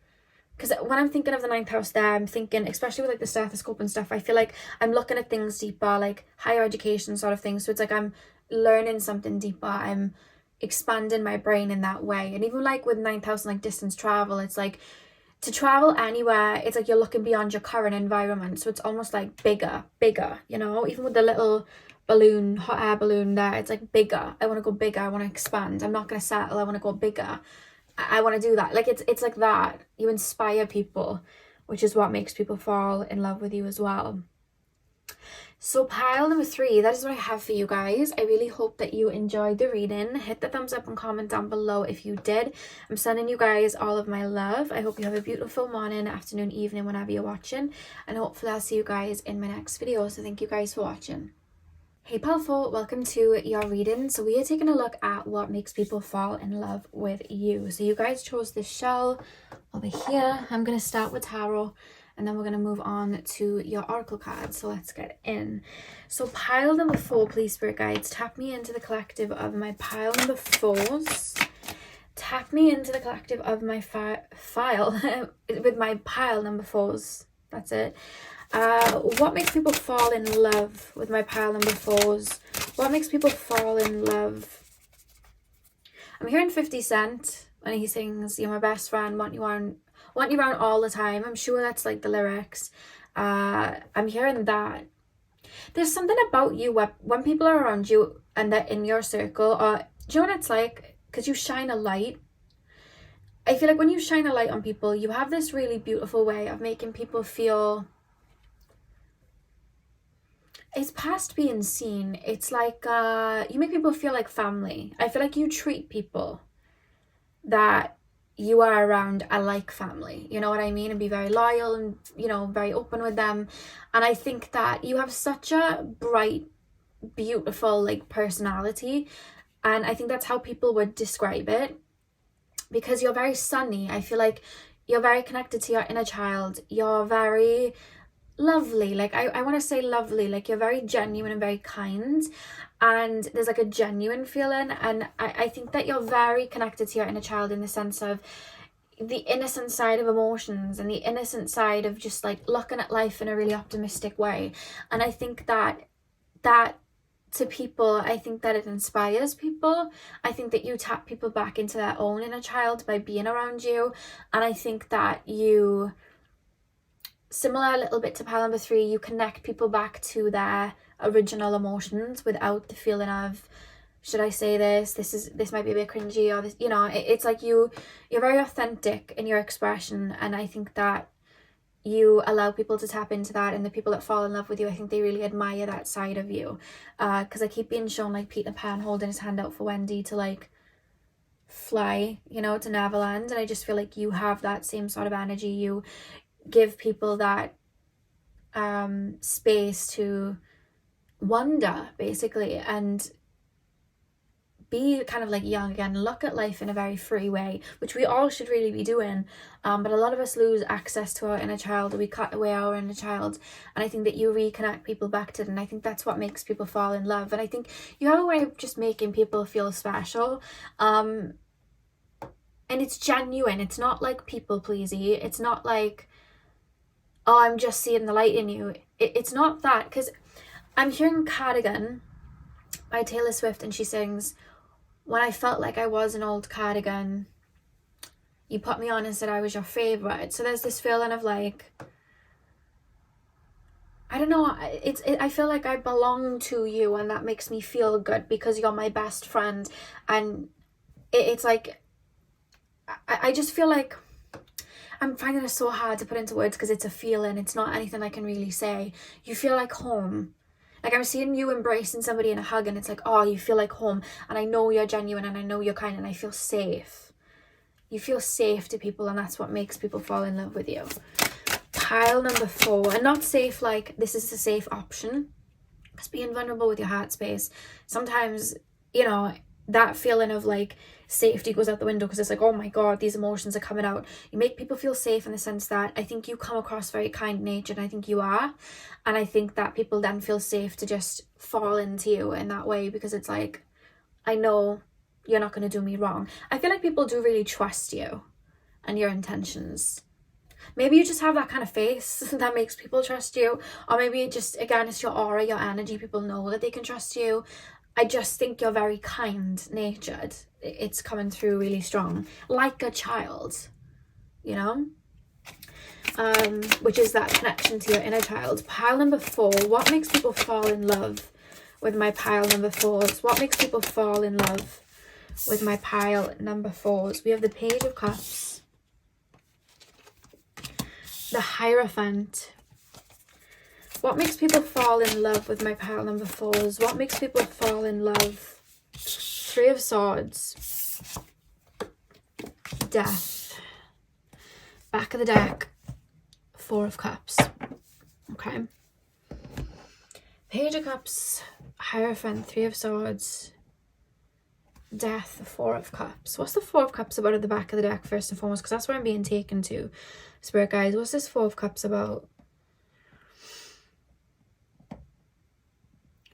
because when I'm thinking of the 9th house there, I'm thinking, especially with like the stethoscope and stuff, I feel like I'm looking at things deeper, like higher education sort of thing. So it's like I'm learning something deeper, I'm expanding my brain in that way. And even like with 9th house and like distance travel, it's like to travel anywhere, it's like you're looking beyond your current environment. So it's almost like bigger, you know, even with the little balloon, hot air balloon there, it's like bigger. I want to go bigger. I want to expand. I'm not going to settle. I want to go bigger. I want to do that. Like it's like that. You inspire people, which is what makes people fall in love with you as well. So pile number 3, that is what I have for you guys. I really hope that you enjoyed the reading. Hit the thumbs up and comment down below if you did. I'm sending you guys all of my love. I hope you have a beautiful morning, afternoon, evening, whenever you're watching. And hopefully I'll see you guys in my next video. So thank you guys for watching. Hey Palfo, welcome to your reading. So we are taking a look at what makes people fall in love with you. So you guys chose this shell over here. I'm going to start with tarot, and then we're going to move on to your oracle cards. So let's get in. So pile number 4, please, spirit guides, tap me into the collective of my pile number 4s. Tap me into the collective of my file with my pile number 4s. That's it. What makes people fall in love with my pile number 4s? What makes people fall in love? I'm hearing 50 Cent when he sings, "You're my best friend, want you around all the time." I'm sure that's like the lyrics. I'm hearing that. There's something about you when people are around you and they're in your circle, or do you know what it's like? Because you shine a light. I feel like when you shine a light on people, you have this really beautiful way of making people feel, it's past being seen. It's like you make people feel like family. I feel like you treat people that you are around are like family, you know what I mean? And be very loyal and, you know, very open with them. And I think that you have such a bright, beautiful like personality, and I think that's how people would describe it, because you're very sunny. I feel like you're very connected to your inner child. You're very lovely. Like I want to say lovely, like you're very genuine and very kind, and there's like a genuine feeling. And I think that you're very connected to your inner child, in the sense of the innocent side of emotions and the innocent side of just like looking at life in a really optimistic way. And I think that to people, I think that it inspires people. I think that you tap people back into their own inner child by being around you. And I think that you, similar a little bit to pile number 3, you connect people back to their original emotions without the feeling of, should I say this? This might be a bit cringy, or this, you know, it's like you're very authentic in your expression. And I think that you allow people to tap into that, and the people that fall in love with you, I think they really admire that side of you. Because I keep being shown like Peter Pan holding his hand out for Wendy to like fly, you know, to Neverland. And I just feel like you have that same sort of energy. You give people that space to wonder, basically, and be kind of like young again, look at life in a very free way, which we all should really be doing. But a lot of us lose access to our inner child, or we cut away our inner child. And I think that you reconnect people back to it, and I think that's what makes people fall in love. And I think you have a way of just making people feel special. And it's genuine. It's not like people pleasy. It's not like, oh, I'm just seeing the light in you. It's not that, because I'm hearing Cardigan by Taylor Swift, and she sings, when I felt like I was an old cardigan, you put me on and said I was your favorite. So there's this feeling of like, I don't know, I feel like I belong to you, and that makes me feel good because you're my best friend. And it's like, I just feel like, I'm finding it so hard to put into words because it's a feeling, it's not anything I can really say. You feel like home. Like, I'm seeing you embracing somebody in a hug, and it's like, oh, you feel like home, and I know you're genuine, and I know you're kind, and I feel safe. You feel safe to people, and that's what makes people fall in love with you. Pile number 4, and not safe like this is the safe option, because being vulnerable with your heart space, sometimes, you know, that feeling of like safety goes out the window because it's like, oh my god, these emotions are coming out. You make people feel safe in the sense that I think you come across very kind-natured, and I think you are, and I think that people then feel safe to just fall into you in that way, because it's like, I know you're not going to do me wrong. I feel like people do really trust you and your intentions. Maybe you just have that kind of face that makes people trust you, or maybe it just, again, it's your aura, your energy. People know that they can trust you. I just think you're very kind-natured. It's coming through really strong, like a child, you know, which is that connection to your inner child. Pile number 4, what makes people fall in love with my pile number 4s? What makes people fall in love with my pile number 4s? We have the Page of Cups, the Hierophant. What makes people fall in love with my pile number 4s? What makes people fall in love? 3 of Swords, Death, back of the deck, 4 of Cups. Okay. Page of Cups, Hierophant, 3 of Swords, Death, 4 of Cups. What's the 4 of Cups about at the back of the deck, first and foremost? Because that's where I'm being taken to. Spirit guides, what's this 4 of Cups about?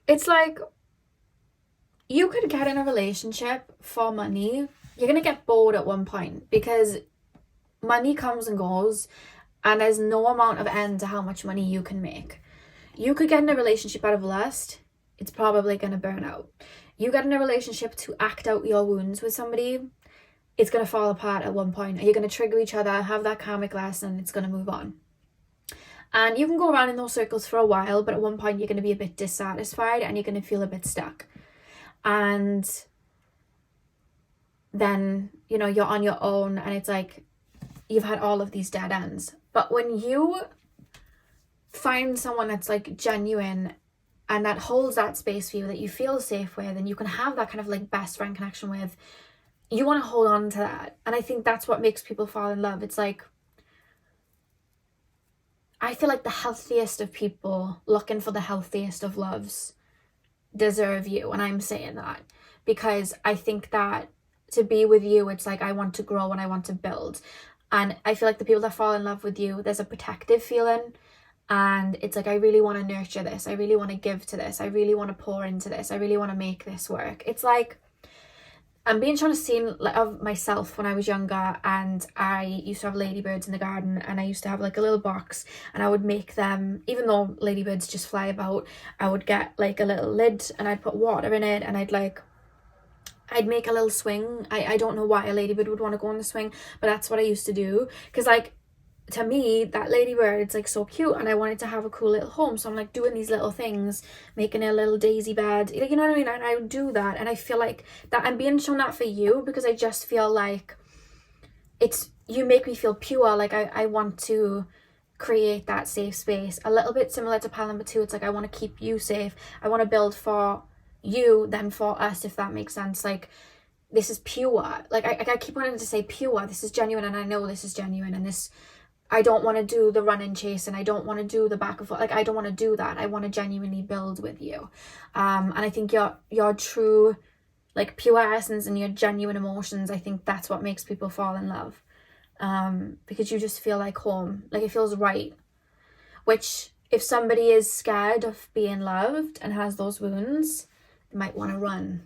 It's like, you could get in a relationship for money. You're going to get bored at one point because money comes and goes, and there's no amount of end to how much money you can make. You could get in a relationship out of lust. It's probably going to burn out. You get in a relationship to act out your wounds with somebody. It's going to fall apart at one point. You're going to trigger each other, have that karmic lesson, and it's going to move on. And you can go around in those circles for a while, but at one point you're going to be a bit dissatisfied and you're going to feel a bit stuck. And then, you know, you're on your own, and it's like you've had all of these dead ends. But when you find someone that's like genuine and that holds that space for you, that you feel safe with, and you can have that kind of like best friend connection with, you want to hold on to that. And I think that's what makes people fall in love. It's like, I feel like the healthiest of people looking for the healthiest of loves deserve you. And I'm saying that because I think that to be with you, it's like I want to grow and I want to build. And I feel like the people that fall in love with you, there's a protective feeling, and it's like, I really want to nurture this, I really want to give to this, I really want to pour into this, I really want to make this work. It's like I'm being trying to see of myself when I was younger, and I used to have ladybirds in the garden, and I used to have like a little box, and I would make them, even though ladybirds just fly about, I would get like a little lid and I'd put water in it, and I'd make a little swing. I don't know why a ladybird would want to go on the swing, but that's what I used to do, because like to me that ladybird, it's like so cute, and I wanted to have a cool little home, so I'm like doing these little things, making a little daisy bed, you know what I mean, and I would do that. And I feel like that I'm being shown that for you because I just feel like it's, you make me feel pure. Like I want to create that safe space, a little bit similar to pile number 2. It's like I want to keep you safe, I want to build for you then for us, if that makes sense. Like this is pure, like I keep wanting to say pure, this is genuine, and I know this is genuine, and this, I don't want to do the run and chase, and I don't want to do the back and forth, like I don't want to do that. I want to genuinely build with you, and I think your true like pure essence and your genuine emotions, I think that's what makes people fall in love, because you just feel like home, like it feels right. Which if somebody is scared of being loved and has those wounds, they might want to run,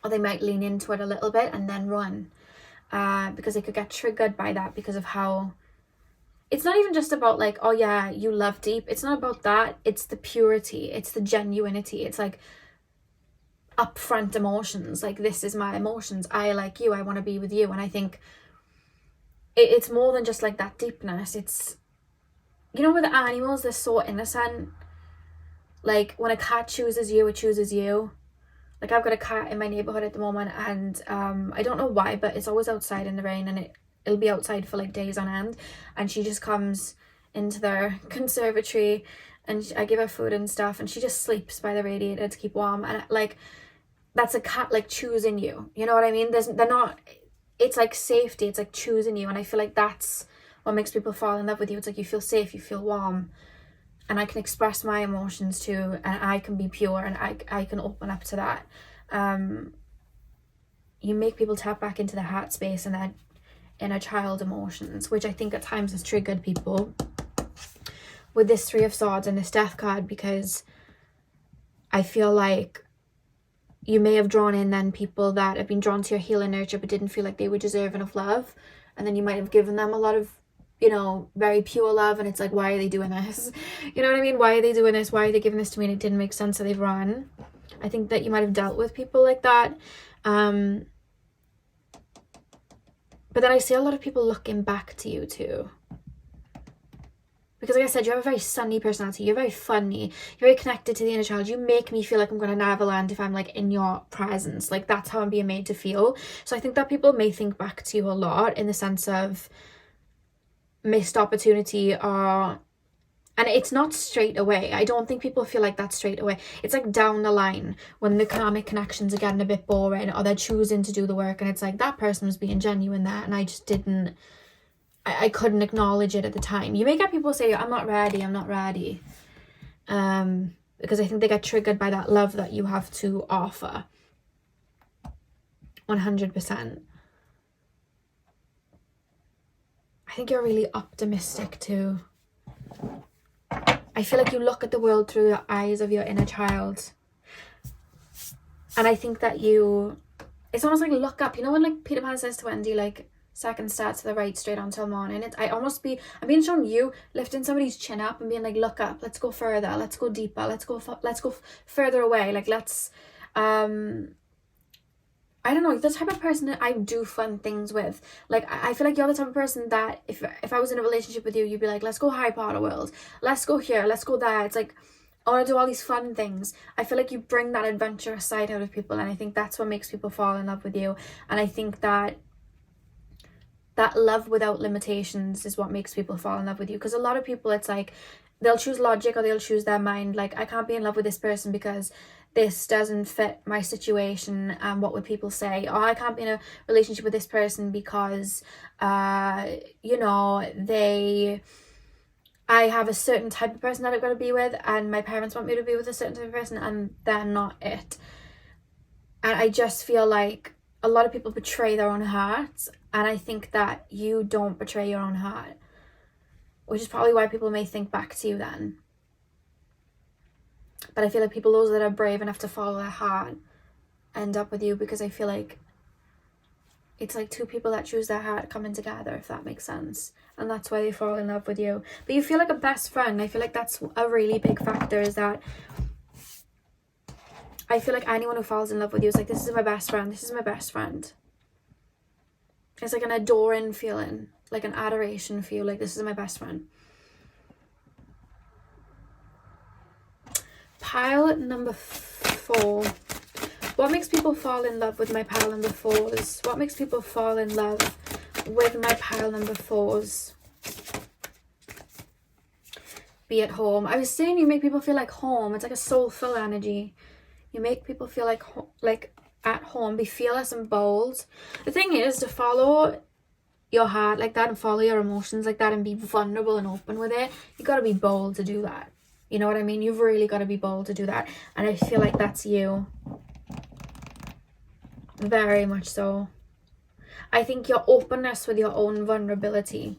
or they might lean into it a little bit and then run, because they could get triggered by that because of how it's not even just about like, oh yeah, you love deep. It's not about that. It's the purity. It's the genuinity. It's like upfront emotions. Like, this is my emotions. I like you. I want to be with you. And I think it's more than just like that deepness. It's, you know, with animals, they're so innocent. Like, when a cat chooses you, it chooses you. Like, I've got a cat in my neighborhood at the moment, and I don't know why, but it's always outside in the rain, and it'll be outside for like days on end, and she just comes into their conservatory, and I give her food and stuff, and she just sleeps by the radiator to keep warm. And like, that's a cat like choosing you, you know what I mean? They're not, it's like safety, it's like choosing you. And I feel like that's what makes people fall in love with you. It's like, you feel safe, you feel warm, and I can express my emotions too, and I can be pure, and I can open up to that. You make people tap back into their heart space and their inner child emotions, which I think at times has triggered people with this Three of Swords and this Death card, because I feel like you may have drawn in then people that have been drawn to your healing nurture but didn't feel like they were deserving of love, and then you might have given them a lot of, you know, very pure love, and it's like, why are they doing this? You know what I mean? Why are they doing this? Why are they giving this to me? And it didn't make sense, so they've run. I think that you might have dealt with people like that. But then I see a lot of people looking back to you too. Because like I said, you have a very sunny personality. You're very funny. You're very connected to the inner child. You make me feel like I'm going to Neverland if I'm like in your presence. Like, that's how I'm being made to feel. So I think that people may think back to you a lot in the sense of missed opportunity, or, and it's not straight away. I don't think people feel like that straight away. It's like down the line when the karmic connections are getting a bit boring, or they're choosing to do the work, and it's like, that person was being genuine there, and I just didn't, I couldn't acknowledge it at the time. You may get people say, I'm not ready, because I think they get triggered by that love that you have to offer. 100%. I think you're really optimistic too. I feel like you look at the world through the eyes of your inner child. And I think that it's almost like look up. You know when like Peter Pan says to Wendy, like, second start to the right, straight on till morning. I'm being shown you lifting somebody's chin up and being like, look up, let's go further, let's go deeper, let's go further away. Like, let's, I don't know, you're the type of person that I do fun things with. Like, I feel like you're the type of person that if I was in a relationship with you, you'd be like, let's go Harry Potter world, let's go here, let's go there. It's like, I want to do all these fun things. I feel like you bring that adventurous side out of people, and I think that's what makes people fall in love with you. And I think that love without limitations is what makes people fall in love with you. Because a lot of people, it's like, they'll choose logic or they'll choose their mind. Like, I can't be in love with this person because this doesn't fit my situation, and what would people say? Or I can't be in a relationship with this person because you know, I have a certain type of person that I've got to be with, and my parents want me to be with a certain type of person, and they're not it. And I just feel like a lot of people betray their own hearts, and I think that you don't betray your own heart, which is probably why people may think back to you then. But I feel like people, those that are brave enough to follow their heart, end up with you, because I feel like it's like two people that choose their heart coming together, if that makes sense. And that's why they fall in love with you. But you feel like a best friend. I feel like that's a really big factor, is that I feel like anyone who falls in love with you is like, this is my best friend, this is my best friend. It's like an adoring feeling, like an adoration feel, like, this is my best friend. Pile number 4. What makes people fall in love with my pile number 4s? What makes people fall in love with my pile number 4s? Be at home. I was saying you make people feel like home. It's like a soulful energy. You make people feel like at home. Be fearless and bold. The thing is, to follow your heart like that and follow your emotions like that and be vulnerable and open with it, you got to be bold to do that. You know what I mean? You've really got to be bold to do that. And I feel like that's you. Very much so. I think your openness with your own vulnerability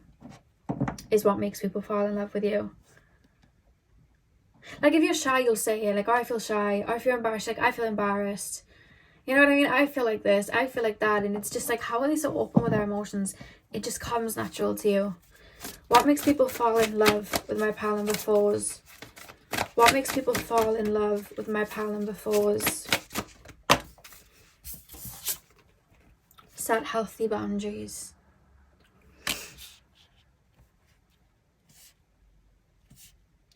is what makes people fall in love with you. Like, if you're shy, you'll say it. Like, oh, I feel shy. Or if you're embarrassed, like, I feel embarrassed. You know what I mean? I feel like this. I feel like that. And it's just like, how are they so open with their emotions? It just comes natural to you. What makes people fall in love with my pile number 4s? What makes people fall in love with my pile number 4s? Set healthy boundaries.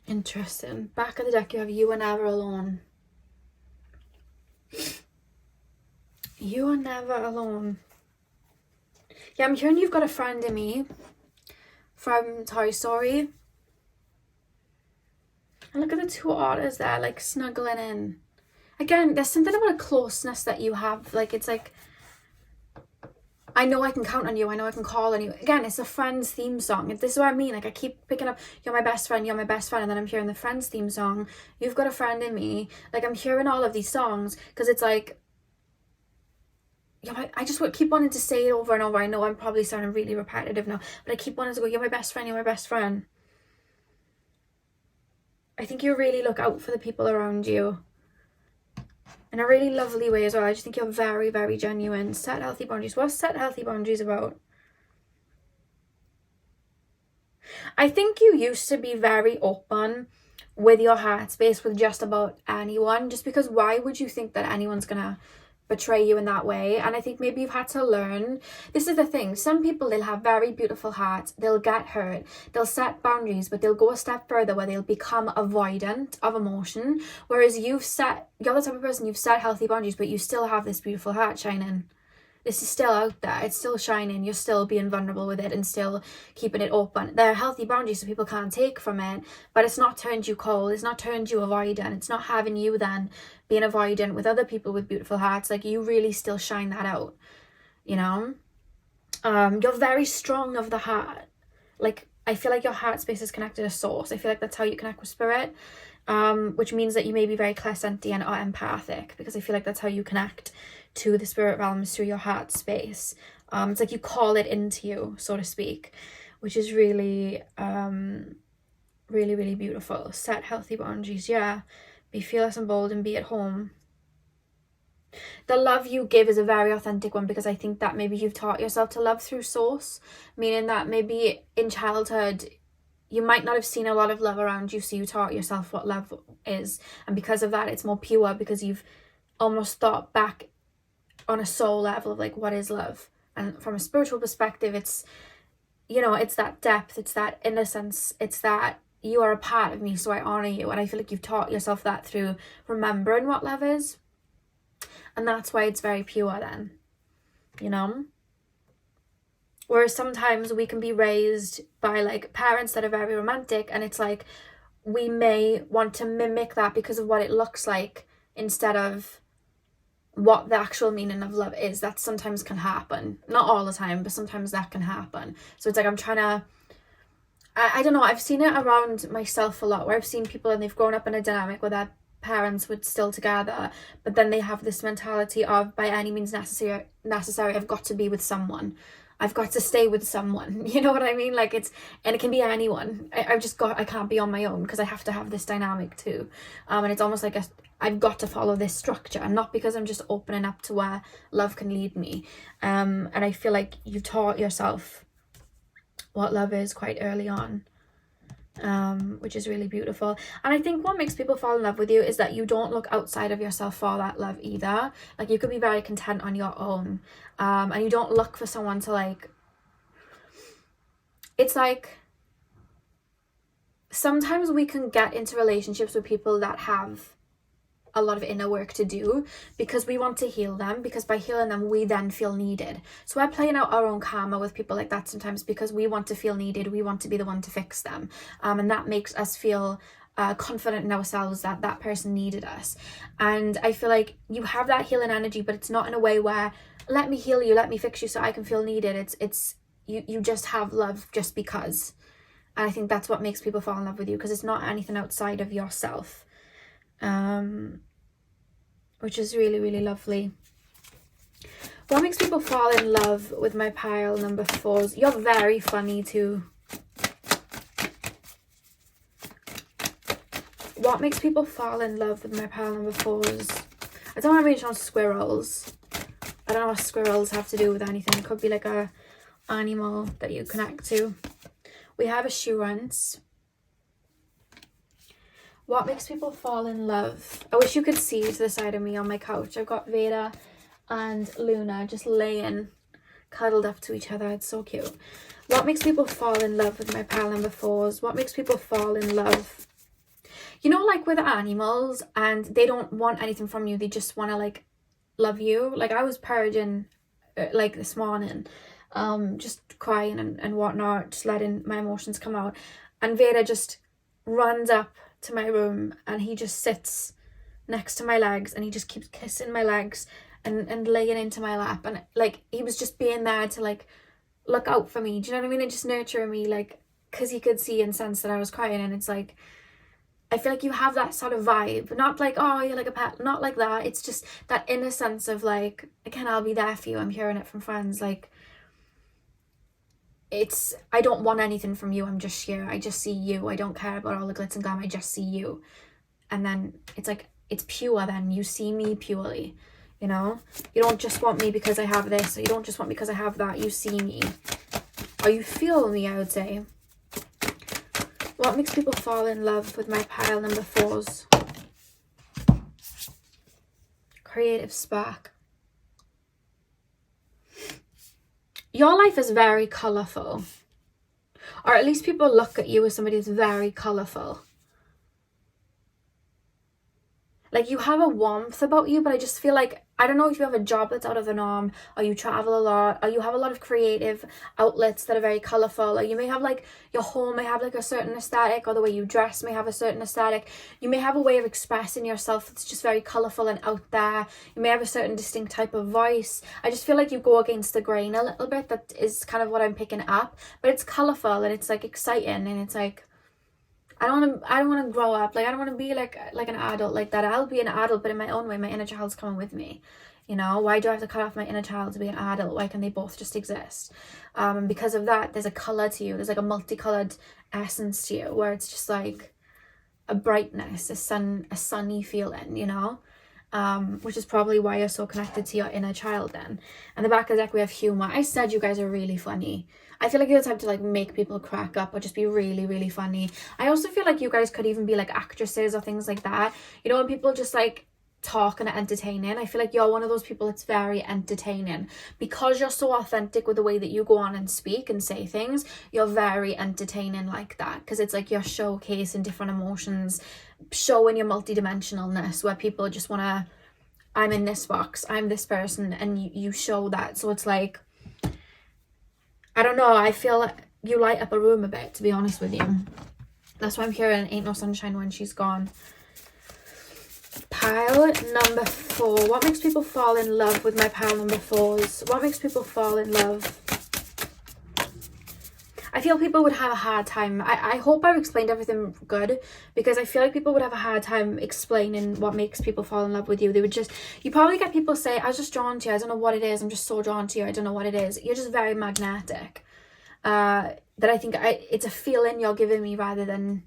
Interesting. Back of the deck, you have you are never alone. You are never alone. Yeah, I'm hearing you've got a friend in me from Toy Story. And look at the 2 otters there, like snuggling in. Again, there's something about a closeness that you have. Like, it's like, I know I can count on you. I know I can call on you. Again, it's a Friends theme song. This is what I mean. Like, I keep picking up, you're my best friend, you're my best friend. And then I'm hearing the Friends theme song. You've got a friend in me. Like, I'm hearing all of these songs because it's like, I just keep wanting to say it over and over. I know I'm probably sounding really repetitive now, but I keep wanting to go, you're my best friend, you're my best friend. I think you really look out for the people around you in a really lovely way as well. I just think you're very, very genuine. Set healthy boundaries. What's set healthy boundaries about? I think you used to be very open with your heart space with just about anyone, just because why would you think that anyone's gonna betray you in that way? And I think maybe you've had to learn. This is the thing, some people, they'll have very beautiful hearts, they'll get hurt, they'll set boundaries, but they'll go a step further where they'll become avoidant of emotion, whereas you're the type of person, you've set healthy boundaries, but you still have this beautiful heart shining. This is still out there, it's still shining, you're still being vulnerable with it and still keeping it open. There are healthy boundaries so people can't take from it, but it's not turned you cold, it's not turned you avoidant, it's not having you then being avoidant with other people with beautiful hearts. Like, you really still shine that out, you know? You're very strong of the heart. Like, I feel like your heart space is connected to source. I feel like that's how you connect with spirit, which means that you may be very clairsentient or empathic, because I feel like that's how you connect to the spirit realms, through your heart space. It's like you call it into you, so to speak, which is really really, really beautiful. Set healthy boundaries. Yeah, be fearless and bold and be at home. The love you give is a very authentic one, because I think that maybe you've taught yourself to love through source, meaning that maybe in childhood you might not have seen a lot of love around you, so you taught yourself what love is, and because of that it's more pure, because you've almost thought back on a soul level of like, what is love? And from a spiritual perspective, it's, you know, it's that depth, it's that innocence, it's that you are a part of me, so I honor you. And I feel like you've taught yourself that through remembering what love is, and that's why it's very pure then, you know? Whereas sometimes we can be raised by like parents that are very romantic, and it's like we may want to mimic that because of what it looks like instead of what the actual meaning of love is. That sometimes can happen, not all the time, but sometimes that can happen. So it's like I'm trying to, I don't know, I've seen it around myself a lot, where I've seen people and they've grown up in a dynamic where their parents were still together, but then they have this mentality of, by any means necessary, I've got to be with someone, I've got to stay with someone, you know what I mean? Like, it's, and it can be anyone. I can't be on my own because I have to have this dynamic too. And it's almost like I've got to follow this structure, and not because I'm just opening up to where love can lead me. And I feel like you've taught yourself what love is quite early on, which is really beautiful. And I think what makes people fall in love with you is that you don't look outside of yourself for that love either. Like, you could be very content on your own, and you don't look for someone to like, it's like sometimes we can get into relationships with people that have a lot of inner work to do because we want to heal them, because by healing them we then feel needed. So we're playing out our own karma with people like that sometimes because we want to feel needed, we want to be the one to fix them, and that makes us feel confident in ourselves that that person needed us. And I feel like you have that healing energy, but it's not in a way where, let me heal you, let me fix you so I can feel needed. It's you just have love just because. And I think that's what makes people fall in love with you, because it's not anything outside of yourself. Which is really, really lovely. What makes people fall in love with my pile number 4s? You're very funny too. What makes people fall in love with my pile number 4s? I don't want to reach on squirrels. I don't know what squirrels have to do with anything. It could be like a animal that you connect to. We have assurance. What makes people fall in love? I wish you could see to the side of me on my couch. I've got Veda and Luna just laying cuddled up to each other. It's so cute. What makes people fall in love with my pile number 4s? What makes people fall in love? You know, like with animals, and they don't want anything from you. They just want to like love you. Like I was purging like this morning, just crying and whatnot, just letting my emotions come out. And Veda just runs up to my room and he just sits next to my legs and he just keeps kissing my legs and laying into my lap, and like he was just being there to like look out for me, do you know what I mean, and just nurturing me, like because he could see and sense that I was crying. And it's like, I feel like you have that sort of vibe, not like, oh, you're like a pet, not like that. It's just that inner sense of like, again, I'll be there for you. I'm hearing it from friends, like it's, I don't want anything from you, I'm just here, I just see you, I don't care about all the glitz and glam, I just see you. And then it's like, it's pure, then you see me purely, you know, you don't just want me because I have this, or you don't just want me because I have that, you see me, or you feel me, I would say. What makes people fall in love with my pile number 4s? Creative spark. Your life is very colourful, or at least people look at you as somebody that's very colourful. Like you have a warmth about you, but I just feel like, I don't know if you have a job that's out of the norm, or you travel a lot, or you have a lot of creative outlets that are very colourful, or you may have like, your home may have like a certain aesthetic, or the way you dress may have a certain aesthetic. You may have a way of expressing yourself that's just very colourful and out there. You may have a certain distinct type of voice. I just feel like you go against the grain a little bit. That is kind of what I'm picking up, but it's colourful and it's like exciting, and it's like, I don't want to grow up. Like, I don't want to be like an adult like that. I'll be an adult, but in my own way. My inner child's coming with me. You know, why do I have to cut off my inner child to be an adult? Why can they both just exist? And because of that, there's a colour to you. There's like a multicoloured essence to you, where it's just like a brightness, a sunny feeling, you know? Which is probably why you're so connected to your inner child then. And the back of the deck, we have humour. I said you guys are really funny. I feel like you're the type to like make people crack up or just be really, really funny. I also feel like you guys could even be like actresses or things like that. You know, when people just like talk and are entertaining, I feel like you're one of those people that's very entertaining. Because you're so authentic with the way that you go on and speak and say things, you're very entertaining like that. Because it's like you're showcasing different emotions, showing your multidimensionalness, where people just want to, I'm in this box, I'm this person, and you show that. So it's like, I don't know, I feel like you light up a room a bit, to be honest with you. That's why I'm hearing Ain't No Sunshine When She's Gone. Pile number 4. What makes people fall in love with my pile number 4s? What makes people fall in love? I feel people would have a hard time. I hope I've explained everything good, because I feel like people would have a hard time explaining what makes people fall in love with you. They would just, you probably get people say, I was just drawn to you, I don't know what it is, I'm just so drawn to you, I don't know what it is. You're just very magnetic. That I think it's a feeling you're giving me rather than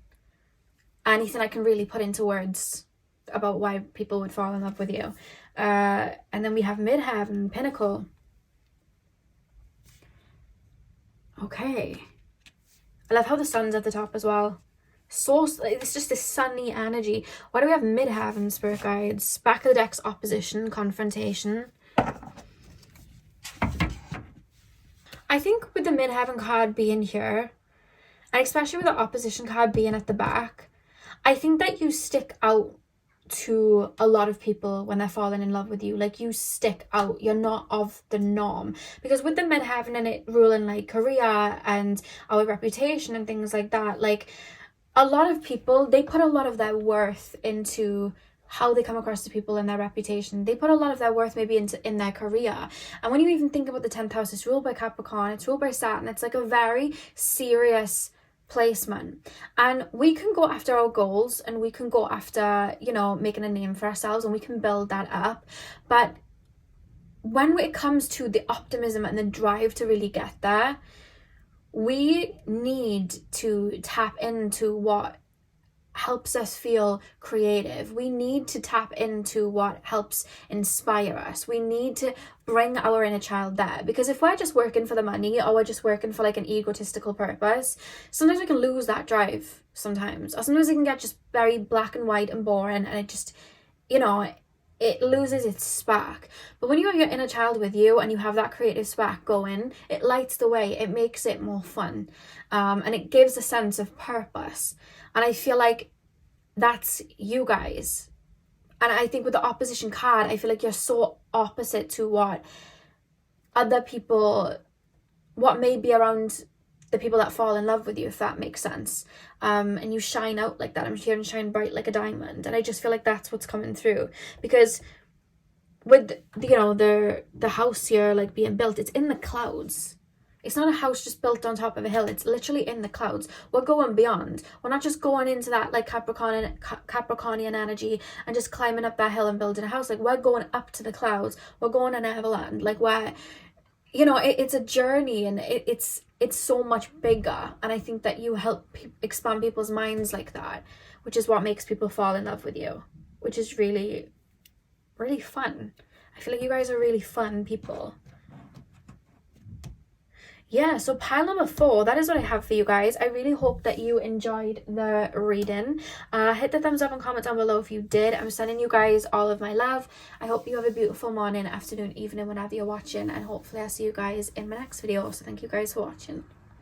anything I can really put into words about why people would fall in love with you. And then we have Midheaven, Pinnacle. Okay. I love how the sun's at the top as well. So it's just this sunny energy. Why do we have Midheaven, Spirit Guides? Back of the deck's opposition, confrontation. I think with the Midheaven card being here, and especially with the opposition card being at the back, I think that you stick out to a lot of people when they're falling in love with you. Like, you stick out, you're not of the norm, because with the Midheaven and it ruling like career and our reputation and things like that, like a lot of people, they put a lot of their worth into how they come across to people and their reputation. They put a lot of their worth maybe in their career. And when you even think about the 10th house, it's ruled by Capricorn, it's ruled by Saturn, it's like a very serious placement. And we can go after our goals, and we can go after, you know, making a name for ourselves, and we can build that up. But when it comes to the optimism and the drive to really get there, we need to tap into what helps us feel creative. We need to tap into what helps inspire us. We need to bring our inner child there, because if we're just working for the money, or we're just working for like an egotistical purpose, sometimes we can lose that drive sometimes, or sometimes it can get just very black and white and boring, and it just, you know, it loses its spark. But when you have your inner child with you and you have that creative spark going, it lights the way, it makes it more fun, and it gives a sense of purpose. And I feel like that's you guys. And I think with the opposition card, I feel like you're so opposite to what other people, what may be around the people that fall in love with you, if that makes sense. And you shine out like that. I'm hearing shine bright like a diamond. And I just feel like that's what's coming through. Because with, you know, the house here like being built, it's in the clouds. It's not a house just built on top of a hill. It's literally in the clouds. We're going beyond. We're not just going into that like Capricornian energy and just climbing up that hill and building a house. Like, we're going up to the clouds. We're going to Neverland. Like, we're, you know, it's a journey, and it's so much bigger. And I think that you help expand people's minds like that, which is what makes people fall in love with you, which is really, really fun. I feel like you guys are really fun people. Yeah, so pile number 4, that is what I have for you guys. I really hope that you enjoyed the reading. Hit the thumbs up and comment down below if you did. I'm sending you guys all of my love. I hope you have a beautiful morning, afternoon, evening, whenever you're watching, and hopefully I'll see you guys in my next video. So thank you guys for watching.